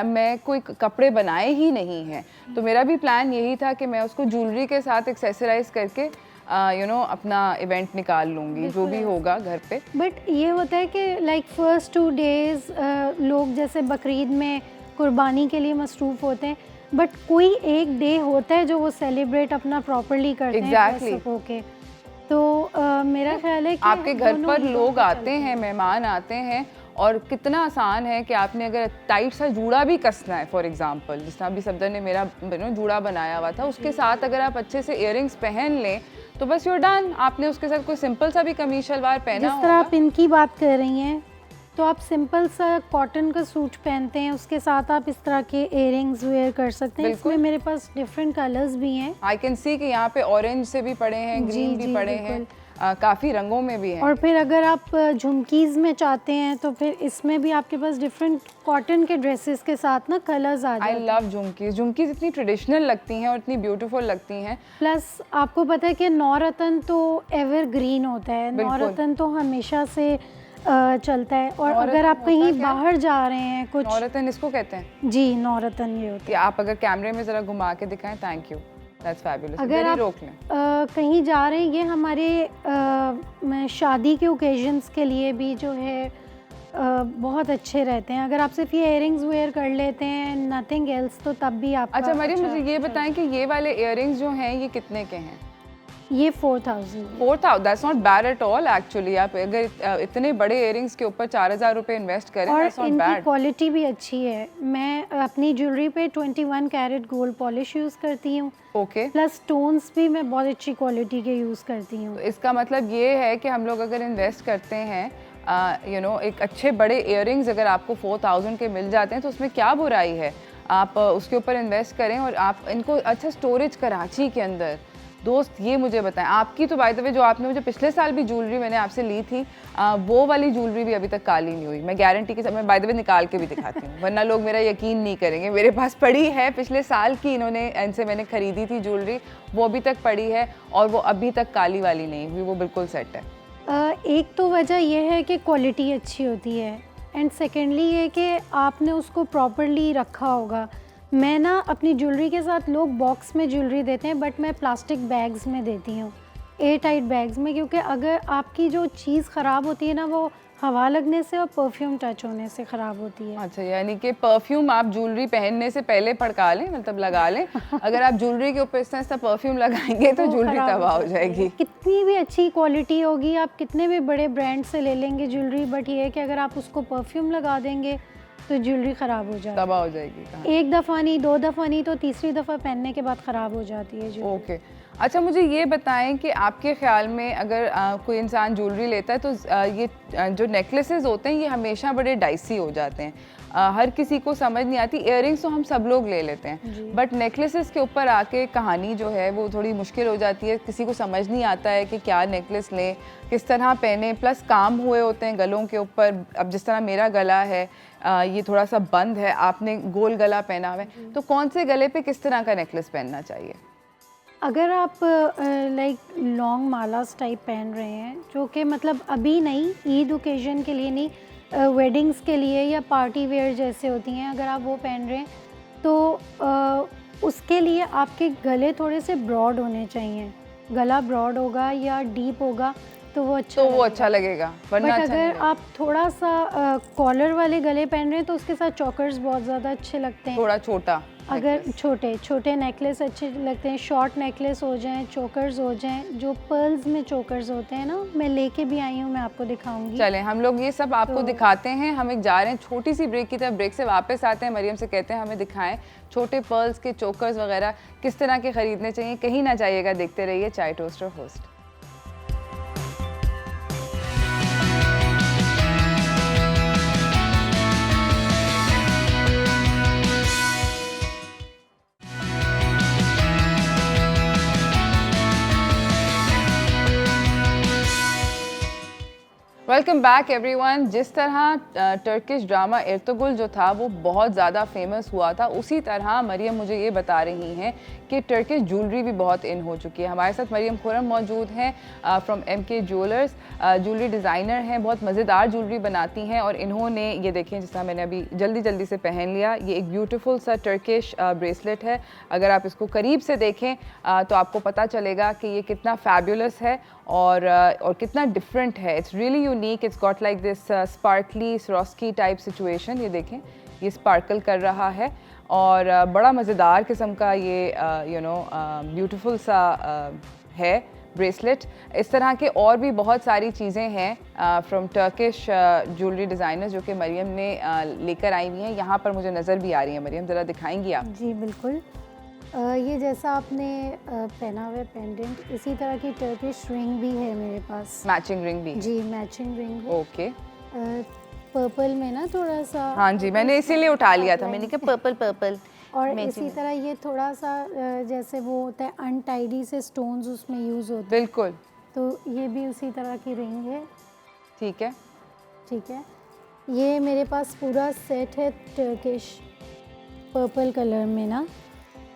मैं कोई कपड़े बनाए ही नहीं हैं, तो मेरा भी प्लान यही था कि मैं उसको ज्वेलरी के साथ एक्सेसराइज करके अपना इवेंट निकाल लूँगी, जो भी होगा घर पे। बट ये होता है कि लाइक फर्स्ट 2 डेज़ लोग जैसे बकरीद में कुर्बानी के लिए मसरूफ़ होते हैं, बट कोई एक डे होता है जो वो सेलिब्रेट अपना प्रॉपरली करते हैं होके। तो मेरा ख्याल है कि आपके घर पर लोग आते हैं, मेहमान आते हैं, और कितना आसान है कि आपने अगर टाइट सा जूड़ा भी कसना है, फॉर एग्जांपल जिस तरह अभी सफदर ने मेरा जूड़ा बनाया हुआ था, उसके साथ अगर आप अच्छे से इयररिंग्स पहन लें तो बस यूर डन। आपने उसके साथ कोई सिंपल सा भी कमीज शलवार पहना, जिस तरह आप इनकी बात कर रही हैं, तो आप सिंपल सा कॉटन का सूट पहनते हैं, उसके साथ आप इस तरह के इयररिंग्स वेयर कर सकते हैं। इसमें मेरे पास डिफरेंट कलर्स भी हैं। आई कैन सी कि यहाँ पे ऑरेंज से भी पड़े हैं, ग्रीन भी पड़े हैं, काफ़ी रंगों में भी हैं। और फिर अगर आप झुमकीज़ में चाहते हैं तो फिर इसमें भी आपके पास डिफरेंट कॉटन के ड्रेसेस के साथ ना कलर्स आ जाते हैं। I love झुमकीज़। झुमकीज़ इतनी ट्रेडिशनल लगती हैं और इतनी ब्यूटीफुल लगती हैं। प्लस आपको पता है कि नौरतन तो एवर ग्रीन होता है, नौरतन तो हमेशा से चलता है। और नौरत्न अगर आप होता कहीं क्या है? बाहर जा रहे हैं कुछ, नौरतन इसको कहते हैं जी नौरतन ये होता कि आप अगर कैमरे में ज़रा घुमा के दिखाएं, थैंक यू, दैट्स फैबुलस। है। अगर आप रोक लें। कहीं जा रहे हैं, ये हमारे शादी के ओकेजन्स के लिए भी जो है बहुत अच्छे रहते हैं। अगर आप सिर्फ ये इयररिंग्स वेयर कर लेते हैं, नथिंग एल्स, तो तब भी आपका अच्छा मरियम, मुझे ये बताएं कि ये वाले इयररिंग्स जो हैं ये कितने के हैं? ये 4000। 4000, that's not bad at all actually. आप अगर इतने बड़े इयररिंग्स के ऊपर 4000 रुपए इन्वेस्ट करें, और दैट्स नॉट इनकी बैड। क्वालिटी भी अच्छी है। मैं अपनी ज्वेलरी पे 21 कैरेट गोल्ड पॉलिश यूज़ करती हूँ, ओके, प्लस स्टोन्स भी मैं बहुत अच्छी क्वालिटी के यूज़ करती हूँ। तो इसका मतलब ये है कि हम लोग अगर इन्वेस्ट करते हैं एक अच्छे बड़े इयररिंग्स अगर आपको 4000 के मिल जाते हैं तो उसमें क्या बुराई है। आप उसके ऊपर इन्वेस्ट करें और आप इनको अच्छा स्टोरेज कराची के अंदर। दोस्त ये मुझे बताएं, आपकी तो बाय द वे जो आपने मुझे पिछले साल भी ज्वेलरी मैंने आपसे ली थी, वो वाली ज्वेलरी भी अभी तक काली नहीं हुई। मैं गारंटी के साथ, मैं बाय द वे निकाल के भी दिखाती हूँ वरना लोग मेरा यकीन नहीं करेंगे। मेरे पास पड़ी है, पिछले साल की इनसे मैंने खरीदी थी ज्वेलरी, वो अभी तक पड़ी है और वो अभी तक काली वाली नहीं हुई, वो बिल्कुल सेट है। एक तो वजह यह है कि क्वालिटी अच्छी होती है, एंड सेकेंडली ये कि आपने उसको प्रॉपरली रखा होगा। मैं ना अपनी ज्वेलरी के साथ, लोग बॉक्स में ज्वेलरी देते हैं बट मैं प्लास्टिक बैग्स में देती हूँ, एयर टाइट बैग्स में, क्योंकि अगर आपकी जो चीज़ ख़राब होती है ना, वो हवा लगने से और परफ्यूम टच होने से ख़राब होती है। अच्छा, यानी कि परफ्यूम आप ज्वेलरी पहनने से पहले पड़का लें, मतलब लगा लें। अगर आप ज्वेलरी के ऊपर इस तरह से परफ्यूम लगाएंगे तो ज्वेलरी खराब तबाह हो जाएगी। कितनी भी अच्छी क्वालिटी होगी, आप कितने भी बड़े ब्रांड से ले लेंगे ज्वेलरी, बट ये है कि अगर आप उसको परफ्यूम लगा देंगे तो ज्वेलरी ख़राब हो जाएगी, तबाह हो जाएगी। एक दफ़ा नहीं, दो दफ़ा नहीं, तो तीसरी दफ़ा पहनने के बाद ख़राब हो जाती है ज्वेलरी। ओके, अच्छा मुझे ये बताएं कि आपके ख्याल में अगर कोई इंसान ज्वेलरी लेता है तो ये जो नेकलेसेस होते हैं ये हमेशा बड़े डाइसी हो जाते हैं। हर किसी को समझ नहीं आती। इयररिंग्स तो हम सब लोग ले लेते हैं, बट नेकलेसेस के ऊपर आके कहानी जो है वो थोड़ी मुश्किल हो जाती है। किसी को समझ नहीं आता है कि क्या नेकलेस लें, किस तरह पहने, प्लस काम हुए होते हैं गलों के ऊपर। अब जिस तरह मेरा गला है ये थोड़ा सा बंद है, आपने गोल गला पहना हुआ है, तो कौन से गले पे किस तरह का नेकलेस पहनना चाहिए? अगर आप लाइक लॉन्ग मालास टाइप पहन रहे हैं, जो कि मतलब अभी नहीं, ईद ओकेजन के लिए नहीं, वेडिंग्स के लिए या पार्टी वेयर जैसे होती हैं, अगर आप वो पहन रहे हैं तो उसके लिए आपके गले थोड़े से ब्रॉड होने चाहिए। गला ब्रॉड होगा या डीप होगा तो वो अच्छा लगेगा, वरना बट अच्छा अगर नहीं आप थोड़ा सा कॉलर वाले गले पहन रहे हैं तो उसके साथ चोकर्स बहुत ज़्यादा अच्छे लगते हैं। थोड़ा छोटा, अगर छोटे नेकलेस अच्छे लगते हैं, शॉर्ट नेकलेस हो जाएं, चोकर्स हो जाएं, जो पर्ल्स में चोकर्स होते हैं ना, मैं लेके भी आई हूँ, मैं आपको दिखाऊंगी। चलें हम लोग ये सब आपको दिखाते हैं। हम एक जा रहे हैं छोटी सी ब्रेक की तरफ, ब्रेक से वापस आते हैं। मरियम से कहते हैं हमें दिखाएं छोटे पर्ल्स के चोकर्स वगैरह किस तरह के खरीदने चाहिए। कहीं ना जाइएगा, देखते रहिए चाय toaster host. Welcome back everyone. जिस तरह टर्किश ड्रामा इर्तुगरुल जो था वो बहुत ज़्यादा फेमस हुआ था, उसी तरह मरियम मुझे ये बता रही हैं कि टर्किश ज्वेलरी भी बहुत इन हो चुकी है। हमारे साथ मरियम खुरम मौजूद हैं from MK jewellers, jewellery designer हैं, बहुत मज़ेदार ज्वेलरी बनाती हैं। और इन्होंने ये देखें, जिस तरह मैंने अभी जल्दी से पहन लिया, ये एक ब्यूटीफुल सा टर्किश ब्रेसलेट है। अगर आप इसको करीब से देखें तो आपको पता चलेगा कि ये कितना फैबुलस है और कितना डिफरेंट है। It's really unique, it's got like this sparkly Swarovski type situation. ये देखें, ये स्पार्कल कर रहा है और बड़ा मज़ेदार किस्म का ये ब्यूटीफुल सा है ब्रेसलेट। इस तरह के और भी बहुत सारी चीज़ें हैं फ्रॉम टर्किश ज्वेलरी डिज़ाइनर्स जो कि मरियम ने लेकर आई हुई हैं। यहाँ पर मुझे नज़र भी आ रही है। मरियम ज़रा दिखाएंगी आप? जी बिल्कुल। ये जैसा आपने पहना हुआ है पेंडेंट, इसी तरह की टर्किश रिंग भी है मेरे पास। मैचिंग रिंग भी? जी मैचिंग रिंग है। ओके। पर्पल में ना थोड़ा सा, हाँ जी, मैंने इसीलिए उठा लिया था, मैंने कहा पर्पल। और इसी तरह ये थोड़ा सा जैसे वो होता है अनटाइडी से स्टोन्स उसमें यूज़ होते हैं। बिल्कुल। तो ये भी उसी तरह की रिंग है। ठीक है, ठीक है। ये मेरे पास पूरा सेट है टर्किश पर्पल कलर में ना,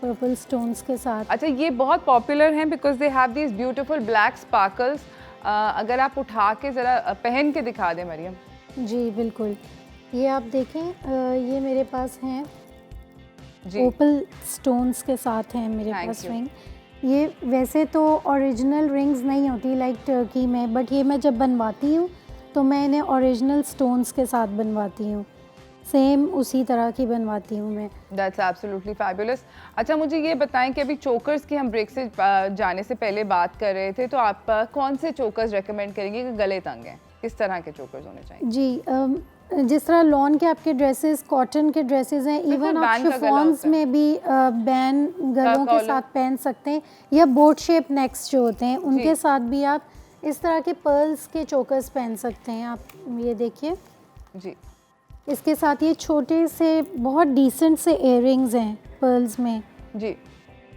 पर्पल स्टोन्स के साथ। अच्छा, ये बहुत पॉपुलर हैं because they have these beautiful black sparkles अगर आप उठा के ज़रा पहन के दिखा दें मरियम। जी बिल्कुल, ये आप देखें, ये मेरे पास हैं जी ओपल स्टोन्स के साथ हैं मेरे Thank पास you. रिंग। ये वैसे तो ओरिजिनल रिंग्स नहीं होती लाइक टर्की में, बट ये मैं जब बनवाती हूँ तो मैं इन्हें ओरिजिनल स्टोन्स के साथ बनवाती हूँ, सेम उसी तरह की बनवाती हूँ मैं। That's absolutely fabulous. अच्छा मुझे ये बताएं कि अभी चोकर्स की हम ब्रेक से जाने से पहले बात कर रहे थे, तो आप कौन से चोकर्स रेकमेंड करेंगे कि गले तंग हैं, किस तरह के चोकर्स होने चाहिए? जी जिस तरह लॉन के आपके ड्रेसेस, कॉटन के ड्रेसेस हैं, इवन आप बैन का गला शिफॉन्स होता है। में भी बैन गलों के कॉलर। साथ पहन सकते हैं, या बोट शेप नेक्स जो होते हैं उनके साथ भी आप इस तरह के पर्ल्स के चोकर्स पहन सकते हैं। आप ये देखिए, जी इसके साथ ये छोटे से बहुत डिसेंट से इयररिंग्स हैं पर्ल्स में, जी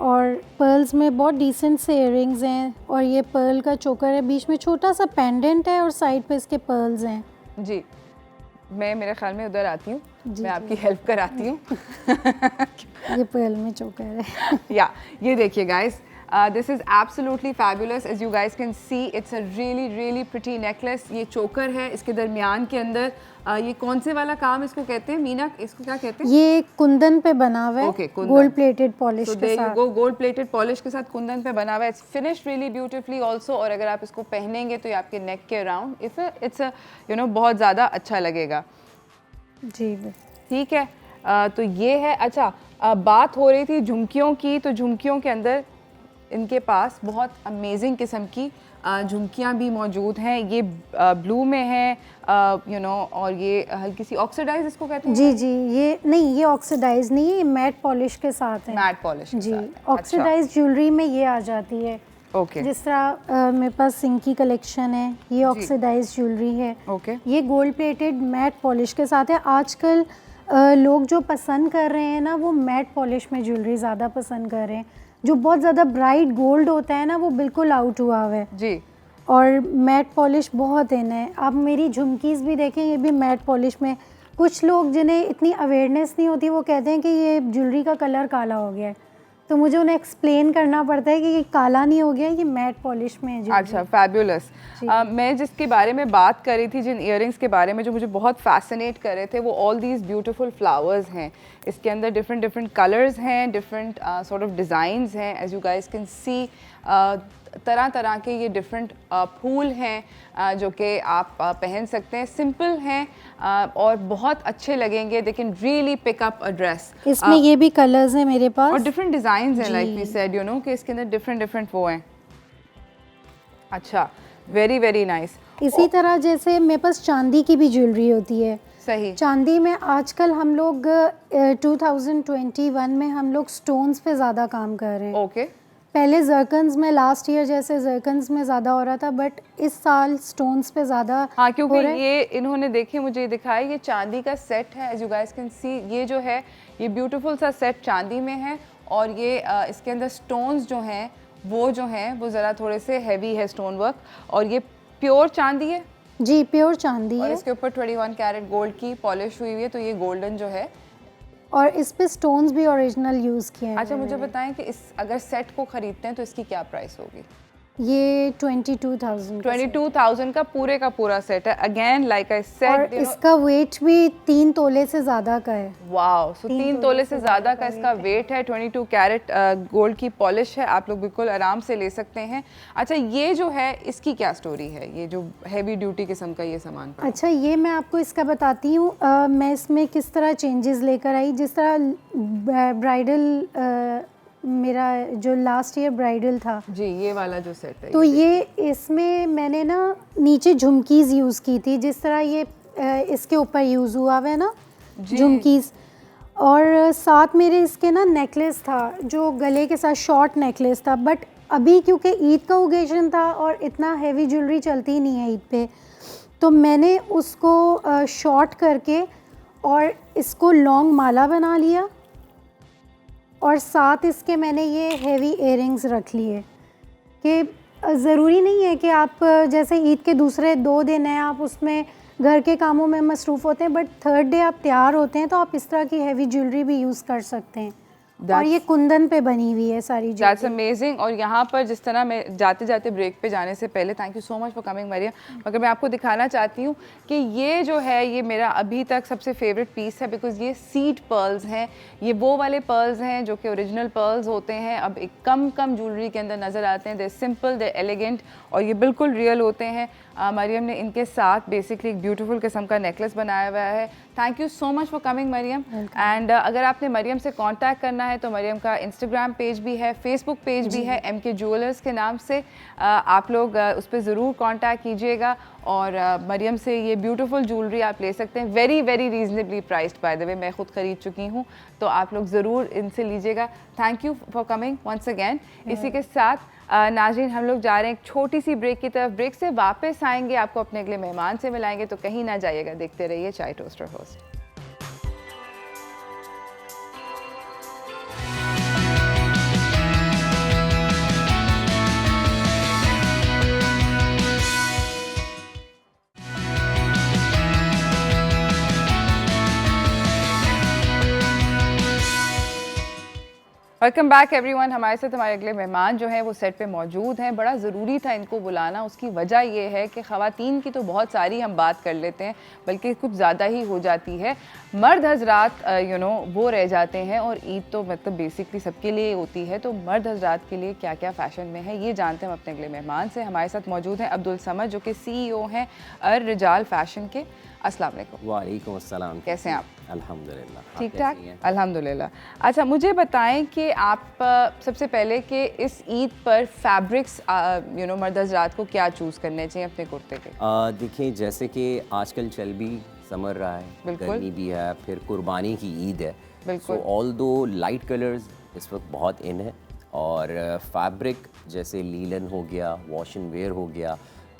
और पर्ल्स में बहुत डिसेंट से इयररिंग्स हैं, और ये पर्ल का चोकर है, बीच में छोटा सा पेंडेंट है और साइड पे इसके पर्ल्स हैं। जी मैं मेरे ख्याल में उधर आती हूँ, जी, मैं जी। आपकी हेल्प कराती हूँ। ये पर्ल में चोकर है। या ये देखिए guys, this is absolutely fabulous. As you guys can see it's a really pretty necklace. ये चोकर है, इसके दरमियान के अंदर ये कौन से वाला काम इसको कहते हैं मीना, इसको क्या कहते हैं? ये कुंदन पे बना हुआ है, Okay, Kundan. Gold plated polish So के there you साथ। go, गोल्ड प्लेटेड पॉलिश के साथ कुंदन पे बना हुआ है। It's finished really beautifully also, और अगर आप इसको पहनेंगे तो ये आपके नेक के अराउंड इट्स यू नो बहुत ज़्यादा अच्छा लगेगा। जी ठीक है, तो ये है। अच्छा बात हो रही थी झुमकियों की, तो झुमकियों के अंदर इनके पास बहुत अमेजिंग किस्म की झुमकियाँ भी मौजूद हैं। ये ब्लू में है यू नो, और ये हल्की सी ऑक्सीडाइज इसको कहते हैं। जी जी, ये नहीं, ये ऑक्सीडाइज नहीं है, ये मैट पॉलिश के साथ है। मैट पॉलिश जी, ऑक्सीडाइज ज्वेलरी में ये आ जाती है। ओके जिस तरह मेरे पास सिंह की कलेक्शन है, ये ऑक्सीडाइज ज्वेलरी है। ओके ये गोल्ड प्लेटेड मैट पॉलिश के साथ है। आजकल लोग जो पसंद कर रहे हैं ना, वो मैट पॉलिश में ज्वेलरी ज़्यादा पसंद कर रहे हैं। जो बहुत ज़्यादा ब्राइट गोल्ड होता है ना, वो बिल्कुल आउट हुआ हुआ है, जी और मैट पॉलिश बहुत इन है। आप मेरी झुमकीज़ भी देखें, ये भी मैट पॉलिश में। कुछ लोग जिन्हें इतनी अवेयरनेस नहीं होती, वो कहते हैं कि ये ज्वेलरी का कलर काला हो गया है, तो मुझे उन्हें एक्सप्लेन करना पड़ता है कि ये काला नहीं हो गया, ये मैट पॉलिश में है ज्वेलरी। अच्छा फैबुलस। मैं जिसके बारे में बात कर रही थी, जिन इयररिंग्स के बारे में जो मुझे बहुत फैसिनेट कर रहे थे, वो ऑल दीज ब्यूटीफुल फ्लावर्स हैं। इसके अंदर डिफरेंट कलर्स हैं, डिफरेंट सॉर्ट ऑफ डिज़ाइंस हैं। As you guys can see तरह तरह के ये डिफरेंट फूल हैं जो कि आप पहन सकते हैं। सिंपल हैं और बहुत अच्छे लगेंगे। They can really pick up a dress. इसमें ये भी कलर्स हैं मेरे पास, और डिफरेंट डिज़ाइंस हैं, like we said you know, कि इसके अंदर डिफरेंट वो हैं। अच्छा, वेरी नाइस। इसी तरह जैसे मेरे पास चांदी की भी ज्वेलरी होती है। सही। चांदी में आजकल हम लोग 2021 में हम लोग स्टोन्स पे ज़्यादा काम कर रहे हैं। ओके पहले जर्कन्स में, लास्ट ईयर जैसे जर्कन्स में ज़्यादा हो रहा था, बट इस साल स्टोन्स पे ज़्यादा हाँ, क्योंकि हो रहा है। ये इन्होंने देखिए मुझे दिखाया, ये चांदी का सेट है। As you guys can see, ये जो है ये ब्यूटीफुल सा सेट चांदी में है, और ये इसके अंदर स्टोन्स जो हैं वो ज़रा थोड़े से हैवी है स्टोन वर्क, और ये प्योर चांदी है। जी, प्योर चांदी और है, इसके ऊपर 21 कैरेट गोल्ड की पॉलिश हुई हुई है, तो ये गोल्डन जो है। और इस पे स्टोन्स भी ओरिजिनल यूज़ किए हैं। अच्छा मुझे बताएं कि इस अगर सेट को ख़रीदते हैं तो इसकी क्या प्राइस होगी? ये 22,000 22,000 का पूरा सेट है। अगेन लाइक आई और सेड, इसका वेट भी 3 तोले से ज़्यादा का है। वाओ, सो 3 तोले से ज़्यादा का इसका वेट है। 22 कैरेट गोल्ड की पॉलिश है, आप लोग बिल्कुल आराम से ले सकते हैं। अच्छा ये जो है इसकी क्या स्टोरी है, ये जो हैवी ड्यूटी किस्म का ये सामान पड़ा? अच्छा, ये मैं आपको इसका बताती हूँ। मैं इसमें किस तरह चेंजेस लेकर आई। जिस तरह ब्राइडल मेरा जो लास्ट ईयर ब्राइडल था जी, ये वाला जो सेट है, तो ये इसमें मैंने ना नीचे झुमकीज़ यूज़ की थी, जिस तरह ये इसके ऊपर यूज़ हुआ हुआ है ना झुमकीज़, और साथ मेरे इसके ना नेकलेस था जो गले के साथ शॉर्ट नेकलेस था। बट अभी क्योंकि ईद का ओकेजन था और इतना हैवी ज्वेलरी चलती नहीं है ईद पे, तो मैंने उसको शॉर्ट करके और इसको लॉन्ग माला बना लिया, और साथ इसके मैंने ये हेवी इयररिंग्स रख लिए। कि ज़रूरी नहीं है कि आप जैसे ईद के दूसरे 2 दिन हैं आप उसमें घर के कामों में मसरूफ़ होते हैं, बट थर्ड डे आप तैयार होते हैं तो आप इस तरह की हेवी ज्वेलरी भी यूज़ कर सकते हैं। और ये कुंदन पे बनी हुई है सारी दैट्स ज्वेलरी। अमेजिंग। और यहाँ पर जिस तरह मैं जाते जाते ब्रेक पे जाने से पहले, thank you so much for coming Maryam, मगर मैं आपको दिखाना चाहती हूँ कि ये जो है ये मेरा अभी तक सबसे फेवरेट पीस है, बिकॉज ये सीड पर्ल्स हैं। ये वो वाले पर्ल्स हैं जो कि ओरिजिनल पर्ल्स होते हैं, अब एक कम ज्वेलरी के अंदर नज़र आते हैं। दे सिंपल, दे एलिगेंट और ये बिल्कुल रियल होते हैं। मरियम ने इनके साथ बेसिकली एक ब्यूटीफुल किस्म का नेकलेस बनाया हुआ है। Thank you so much for coming Maryam. And अगर आपने मरियम से कांटेक्ट करना है तो मरियम का इंस्टाग्राम पेज भी है, फेसबुक पेज भी है, MK ज्वेलर्स के नाम से। आप लोग उस पर ज़रूर कांटेक्ट कीजिएगा और मरियम से ये ब्यूटीफुल ज्वेलरी आप ले सकते हैं। Very very reasonably priced, by the way, मैं खुद ख़रीद चुकी हूँ, तो आप लोग ज़रूर इनसे लीजिएगा। Thank you for coming once again. इसी के साथ नाज़रीन हम लोग जा रहे हैं एक छोटी सी ब्रेक की तरफ। ब्रेक से वापस आएंगे, आपको अपने अगले मेहमान से मिलाएंगे, तो कहीं ना जाइएगा, देखते रहिए चाय toaster host. Welcome back everyone. हमारे साथ हमारे अगले मेहमान जो हैं वो सेट पे मौजूद हैं। बड़ा ज़रूरी था इनको बुलाना, उसकी वजह ये है कि ख़वातीन की तो बहुत सारी हम बात कर लेते हैं, बल्कि कुछ ज़्यादा ही हो जाती है। मर्द हजरात वो रह जाते हैं, और ईद तो मतलब बेसिकली सबके लिए होती है, तो मर्द हजरात के लिए क्या क्या फ़ैशन में है ये जानते हैं हम अपने अगले मेहमान से। हमारे साथ मौजूद हैं अब्दुल समद, जो कि CEO हैं अर रिजाल फ़ैशन के। अस्सलाम वालेकुम। वालेकुम अस्सलाम। कैसे हैं आप? अल्हम्दुलिल्लाह। ठीक ठाक, अल्हम्दुलिल्लाह। अच्छा, मुझे बताएं कि आप सबसे पहले कि इस ईद पर फैब्रिक्स मर्द हज़रात को क्या चूज़ करने चाहिए अपने कुर्ते के? देखिए, जैसे कि आजकल चल भी समर रहा है, बिल्कुल। गर्मी भी है, फिर कुर्बानी की ईद है, बिल्कुल। सो ऑल दो लाइट कलर्स इस वक्त बहुत इन है, और फैब्रिक जैसे लीलन हो गया, वॉश एंड वेयर हो गया,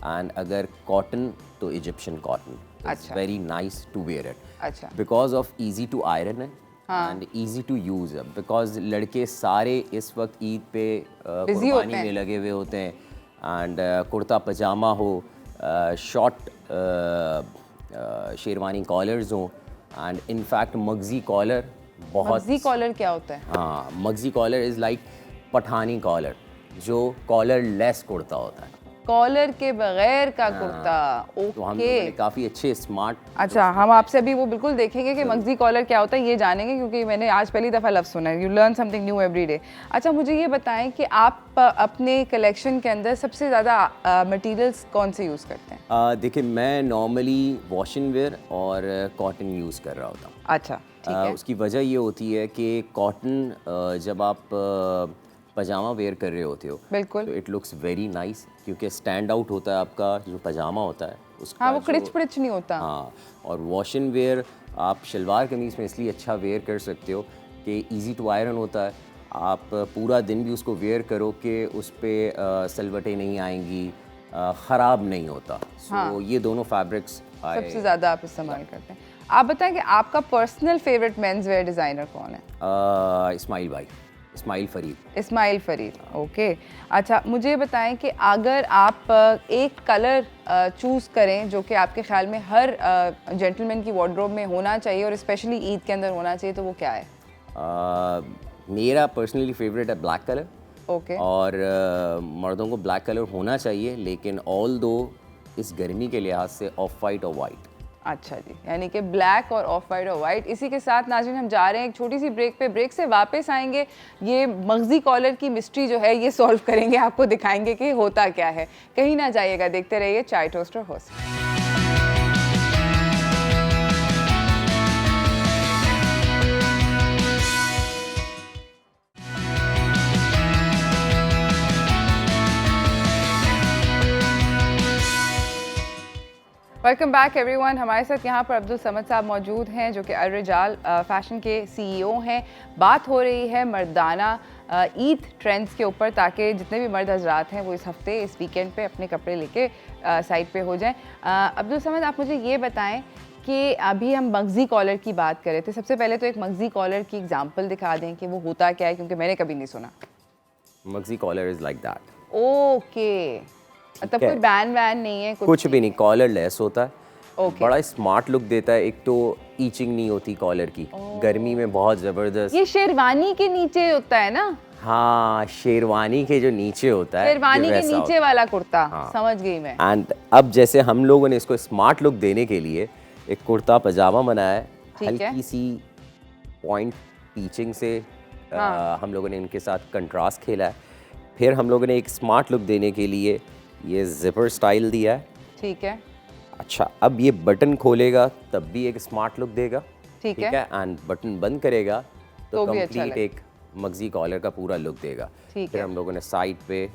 एंड अगर कॉटन तो इजिप्शियन कॉटन, अच्छा। Very nice to wear it, अच्छा। Because of easy to iron है एंड ईजी टू यूज़ है, बिकॉज लड़के सारे इस वक्त ईद पे Busy होते कुर्बानी हैं। में लगे हुए होते हैं, एंड कुर्ता पजामा हो, शॉर्ट शेरवानी कॉलर्स हों, एंड इनफैक्ट मगज़ी कॉलर बहुत। मगज़ी कॉलर क्या होता है? हाँ, magzi collar is like Pathani collar, जो कॉलर लेस कुर्ता होता है, कॉलर के बगैर का कुर्ता। तो हम ओके। काफ़ी अच्छे स्मार्ट। अच्छा, हम आपसे अभी वो बिल्कुल देखेंगे कि मगज़ी कॉलर क्या होता है, ये जानेंगे, क्योंकि मैंने आज पहली दफ़ा लफ्ज़ सुना है। You learn something new every day. अच्छा, मुझे ये बताएं कि आप अपने कलेक्शन के अंदर सबसे ज़्यादा मटेरियल्स कौन से यूज़ करते हैं? देखिए, मैं नॉर्मली वॉश एंड वेयर और कॉटन यूज़ कर रहा होता हूँ। अच्छा, ठीक है। उसकी वजह ये होती है कि कॉटन जब आप पजामा वेयर कर रहे होते हो, बिल्कुल। तो इट लुक्स वेरी नाइस, क्योंकि स्टैंड आउट होता है आपका जो पजामा होता है उसका। हाँ, वो क्रिच पिच नहीं होता। हाँ, और वॉश एंड वेयर आप शलवार कमीज़ में इसलिए अच्छा वेयर कर सकते हो कि इजी टू आयरन होता है, आप पूरा दिन भी उसको वेयर करो कि उस पर सलवटें नहीं आएंगी, ख़राब नहीं होता। सो ये दोनों फैब्रिक्स सबसे ज़्यादा आप इस्तेमाल करते हैं। आप बताएं कि आपका personal favourite men's wear designer कौन है? इस्माइल भाई, इस्माइल फ़रीद। इस्माइल फ़रीद, ओके। अच्छा, मुझे बताएं कि अगर आप एक कलर चूज़ करें जो कि आपके ख्याल में हर जेंटलमैन की वार्डरोब में होना चाहिए और स्पेशली ईद के अंदर होना चाहिए, तो वो क्या है? मेरा पर्सनली फेवरेट है ब्लैक कलर। ओके। और मर्दों को ब्लैक कलर होना चाहिए, लेकिन ऑल दो इस गर्मी के लिहाज से ऑफ वाइट और वाइट। अच्छा जी, यानी कि ब्लैक और ऑफ वाइट और वाइट। इसी के साथ नाज़रीन हम जा रहे हैं एक छोटी सी ब्रेक पे। ब्रेक से वापस आएंगे, ये मगज़ी कॉलर की मिस्ट्री जो है ये सॉल्व करेंगे, आपको दिखाएंगे कि होता क्या है। कहीं ना जाइएगा, देखते रहिए चाय toaster host. Welcome back everyone. हमारे साथ यहाँ पर अब्दुल समद साहब मौजूद हैं, जो कि अर रिजाल फ़ैशन के CEO हैं। बात हो रही है मर्दाना ईद ट्रेंड्स के ऊपर, ताकि जितने भी मर्द हजरात हैं वो इस हफ्ते, इस वीकेंड पे अपने कपड़े लेके साइड पे हो जाएं। अब्दुल समद, आप मुझे ये बताएं कि अभी हम मगज़ी कॉलर की बात कर रहे थे, सबसे पहले तो एक मगज़ी कॉलर की एग्जांपल दिखा दें कि वो होता क्या है, क्योंकि मैंने कभी नहीं सुना। Magzi collar is like that. Okay, मतलब कोई बैन वैन नहीं है, कुछ भी नहीं, कॉलर लेस होता है। Okay. बड़ा स्मार्ट लुक देता है। एक तो ईचिंग नहीं होती कॉलर की। गर्मी में बहुत ज़बरदस्त। ये शेरवानी के नीचे होता है ना? हाँ, शेरवानी के जो नीचे होता है, शेरवानी के नीचे वाला कुर्ता। हाँ। समझ गई मैं। एंड अब जैसे हम लोगों ने इसको स्मार्ट लुक देने के लिए एक कुर्ता पजामा बनाया है, ठीक है। हल्की सी पॉइंट टीचिंग से हम लोगों ने इनके साथ कंट्रास्ट खेला है। फिर हम लोगों ने एक स्मार्ट लुक देने के लिए ये जिपर स्टाइल दिया है। ठीक है। अच्छा, अब ये बटन खोलेगा तब भी एक स्मार्ट लुक देगा। ठीक है। एंड बटन बंद करेगा तो भी अच्छा कंप्लीट लगेगा। एक मगजी कॉलर का पूरा लुक देगा। ठीक फिर है। हम लोगों ने साइड पे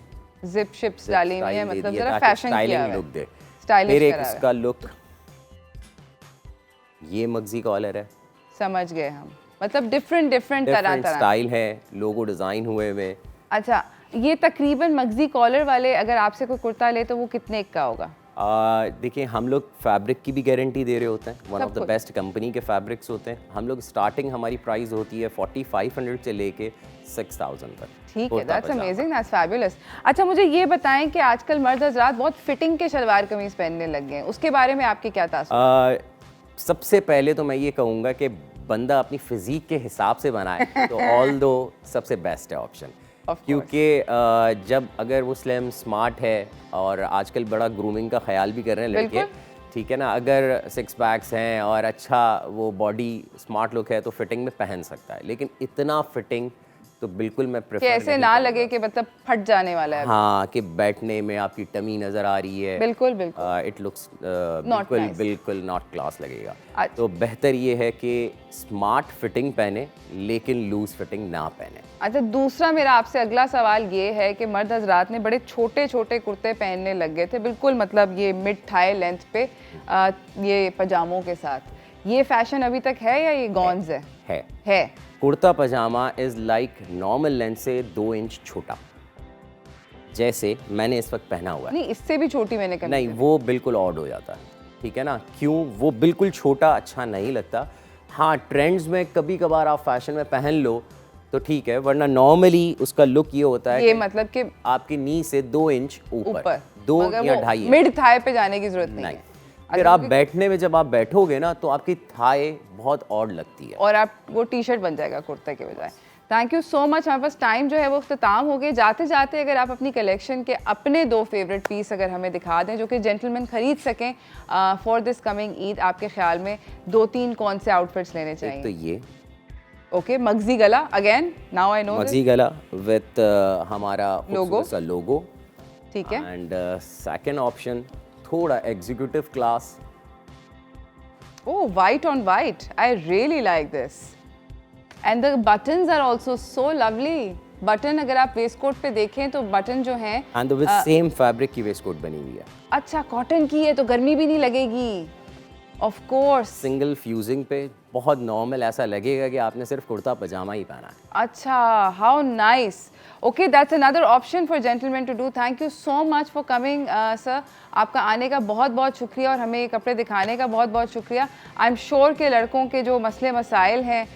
जिप शिप्स डाली हुई है, स्टाइल दे मतलब दिया जरा ताकि फैशन किया स्टाइलिंग हुआ लुक है। दे। स्टाइलिश फिर एक करा हुआ है। उसका लुक, ये मगजी कॉलर है, समझ गए हम, मतलब डिफरेंट तरह डिफरेंट तरह। स्टाइल है, लोगो डिज़ाइन हुए हुए। अच्छा, ये तकरीबन मगजी कॉलर वाले अगर आपसे कोई कुर्ता ले तो वो कितने का होगा? देखिए, हम लोग फैब्रिक की भी गारंटी दे रहे होते हैं, वन सब ऑफ द कुछ। बेस्ट कंपनी के फैब्रिक्स होते हैं। हम लोग स्टार्टिंग हमारी प्राइस होती है 4500 से लेके 6000 तक। ठीक है, kurta that's pyjama. Amazing, that's fabulous. अच्छा, मुझे ये बताएं कि आजकल मर्द हजरात बहुत फिटिंग के शलवार कमीज पहनने लग गए हैं, उसके बारे में आपके क्या तासुर? सबसे पहले तो मैं ये कहूँगा कि बंदा अपनी फिजिक के हिसाब से बनाए तो ऑल दो सबसे बेस्ट है ऑप्शन। Of course. क्योंकि जब अगर वो स्लिम स्मार्ट है और आजकल बड़ा ग्रूमिंग का ख्याल भी कर रहे हैं लड़के, बिल्कुल। ठीक है ना, अगर सिक्स पैक्स हैं और अच्छा वो बॉडी स्मार्ट लुक है तो फिटिंग में पहन सकता है, लेकिन इतना फिटिंग तो बिल्कुल मैं कि प्रेफर ऐसे नहीं ना करूँगा। लगे कि मतलब फट जाने वाला है। हाँ, कि बैठने में आपकी टमी नज़र आ रही है, बिल्कुल बिल्कुल। इट लुक्स बिल्कुल nice. बिल्कुल नॉट क्लास लगेगा। अच्छा। तो बेहतर ये है कि स्मार्ट फिटिंग पहने लेकिन लूज फिटिंग ना पहने। अच्छा, दूसरा मेरा आपसे अगला सवाल ये है कि मर्द हजरात ने बड़े छोटे छोटे कुर्ते पहनने लग गए थे, बिल्कुल मतलब ये मिड थाई लेंथ पे ये पजामों के साथ। ये फैशन अभी तक है या ये गॉन्स है? है। कुर्ता पजामा इज़ लाइक नॉर्मल लेंथ से 2 इंच छोटा, जैसे मैंने इस वक्त पहना हुआ है। नहीं, इससे भी छोटी मैंने कहा। नहीं, वो बिल्कुल ऑड हो जाता है, ठीक है ना। क्यों? वो बिल्कुल छोटा अच्छा नहीं लगता। हाँ, ट्रेंड्स में कभी कभार आप फैशन में पहन लो तो ठीक है, वरना नॉर्मली उसका लुक ये होता है ये कि मतलब कि आपकी नी से 2 इंच ऊपर, ऊपर 2 मगर या वो 2.5 इंच। मिड थाई पे जाने की जरूरत नहीं नहीं, है। फिर आप बैठने में जब आप बैठोगे ना तो आपकी थाई बहुत ऑड लगती है। और आप वो टी शर्ट बन जाएगा कुर्ते के बजाय। Thank you so much. हमारे पास टाइम जो है वो अख्ताम हो गए। जाते जाते अगर आप अपनी कलेक्शन के अपने 2 फेवरेट पीस अगर हमें दिखा दें जो कि जेंटलमैन खरीद सकें फॉर दिस कमिंग ईद, आपके ख्याल में 2-3 कौन से आउटफिट्स लेने एक तो चाहिए? ये ओके, मगजी गला अगेन, नाउ आई नो मगजी गला विद हमारा Logo. सा लोगो, ठीक है। एंड सेकंड ऑप्शन थोड़ा executive class. Oh, white on white. I really like this. And the buttons are also so lovely. Button अगर आप वेस्ट कोट पे देखें तो बटन जो हैं एंड विद सेम फैब्रिक की वेस्ट कोट बनी हुई है। अच्छा, कॉटन की है तो गर्मी भी नहीं लगेगी। Of course. सिंगल फ्यूजिंग पे बहुत नॉर्मल, ऐसा लगेगा कि आपने सिर्फ कुर्ता पजामा ही पहना है। अच्छा, how nice. Okay, that's another option for gentleman to do. Thank you so much for coming sir. आपका आने का बहुत बहुत शुक्रिया और हमें ये कपड़े दिखाने का बहुत बहुत शुक्रिया। आई एम श्योर के लड़कों के जो मसले मसाइल हैं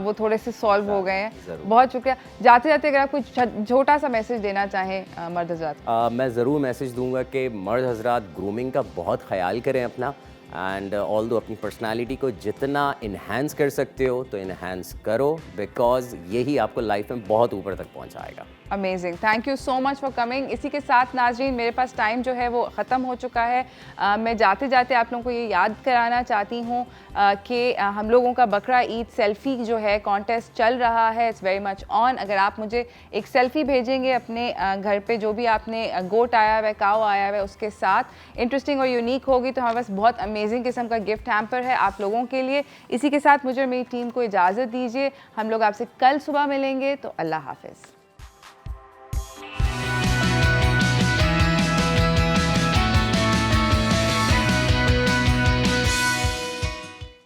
वो थोड़े से सॉल्व हो गए हैं। बहुत शुक्रिया। जाते जाते अगर आप कुछ छोटा सा मैसेज देना चाहें मर्द हजरात। मैं ज़रूर मैसेज दूंगा कि मर्द हजरात ग्रूमिंग का बहुत ख्याल करें अपना, एंड ऑल दो अपनी पर्सनालिटी को जितना इन्हांस कर सकते हो तो इन्हांस करो, बिकॉज यही आपको लाइफ में बहुत ऊपर तक पहुंचाएगा। Amazing, thank you so much for coming. इसी के साथ नाजरीन मेरे पास टाइम जो है वो ख़त्म हो चुका है। मैं जाते जाते आप लोगों को ये याद कराना चाहती हूँ कि हम लोगों का बकरा ईद सेल्फ़ी जो है कॉन्टेस्ट चल रहा है। It's very much on. अगर आप मुझे एक सेल्फ़ी भेजेंगे अपने घर पे जो भी आपने गोट आया हुआ है, काव आया हुआ है, उसके साथ इंटरेस्टिंग और यूनिक होगी तो हमारे पास बहुत अमेजिंग किस्म का गिफ्ट हैम्पर है आप लोगों के लिए। इसी के साथ मुझे और मेरी टीम को इजाज़त दीजिए। हम लोग आपसे कल सुबह मिलेंगे, तो अल्लाह हाफ़िज़।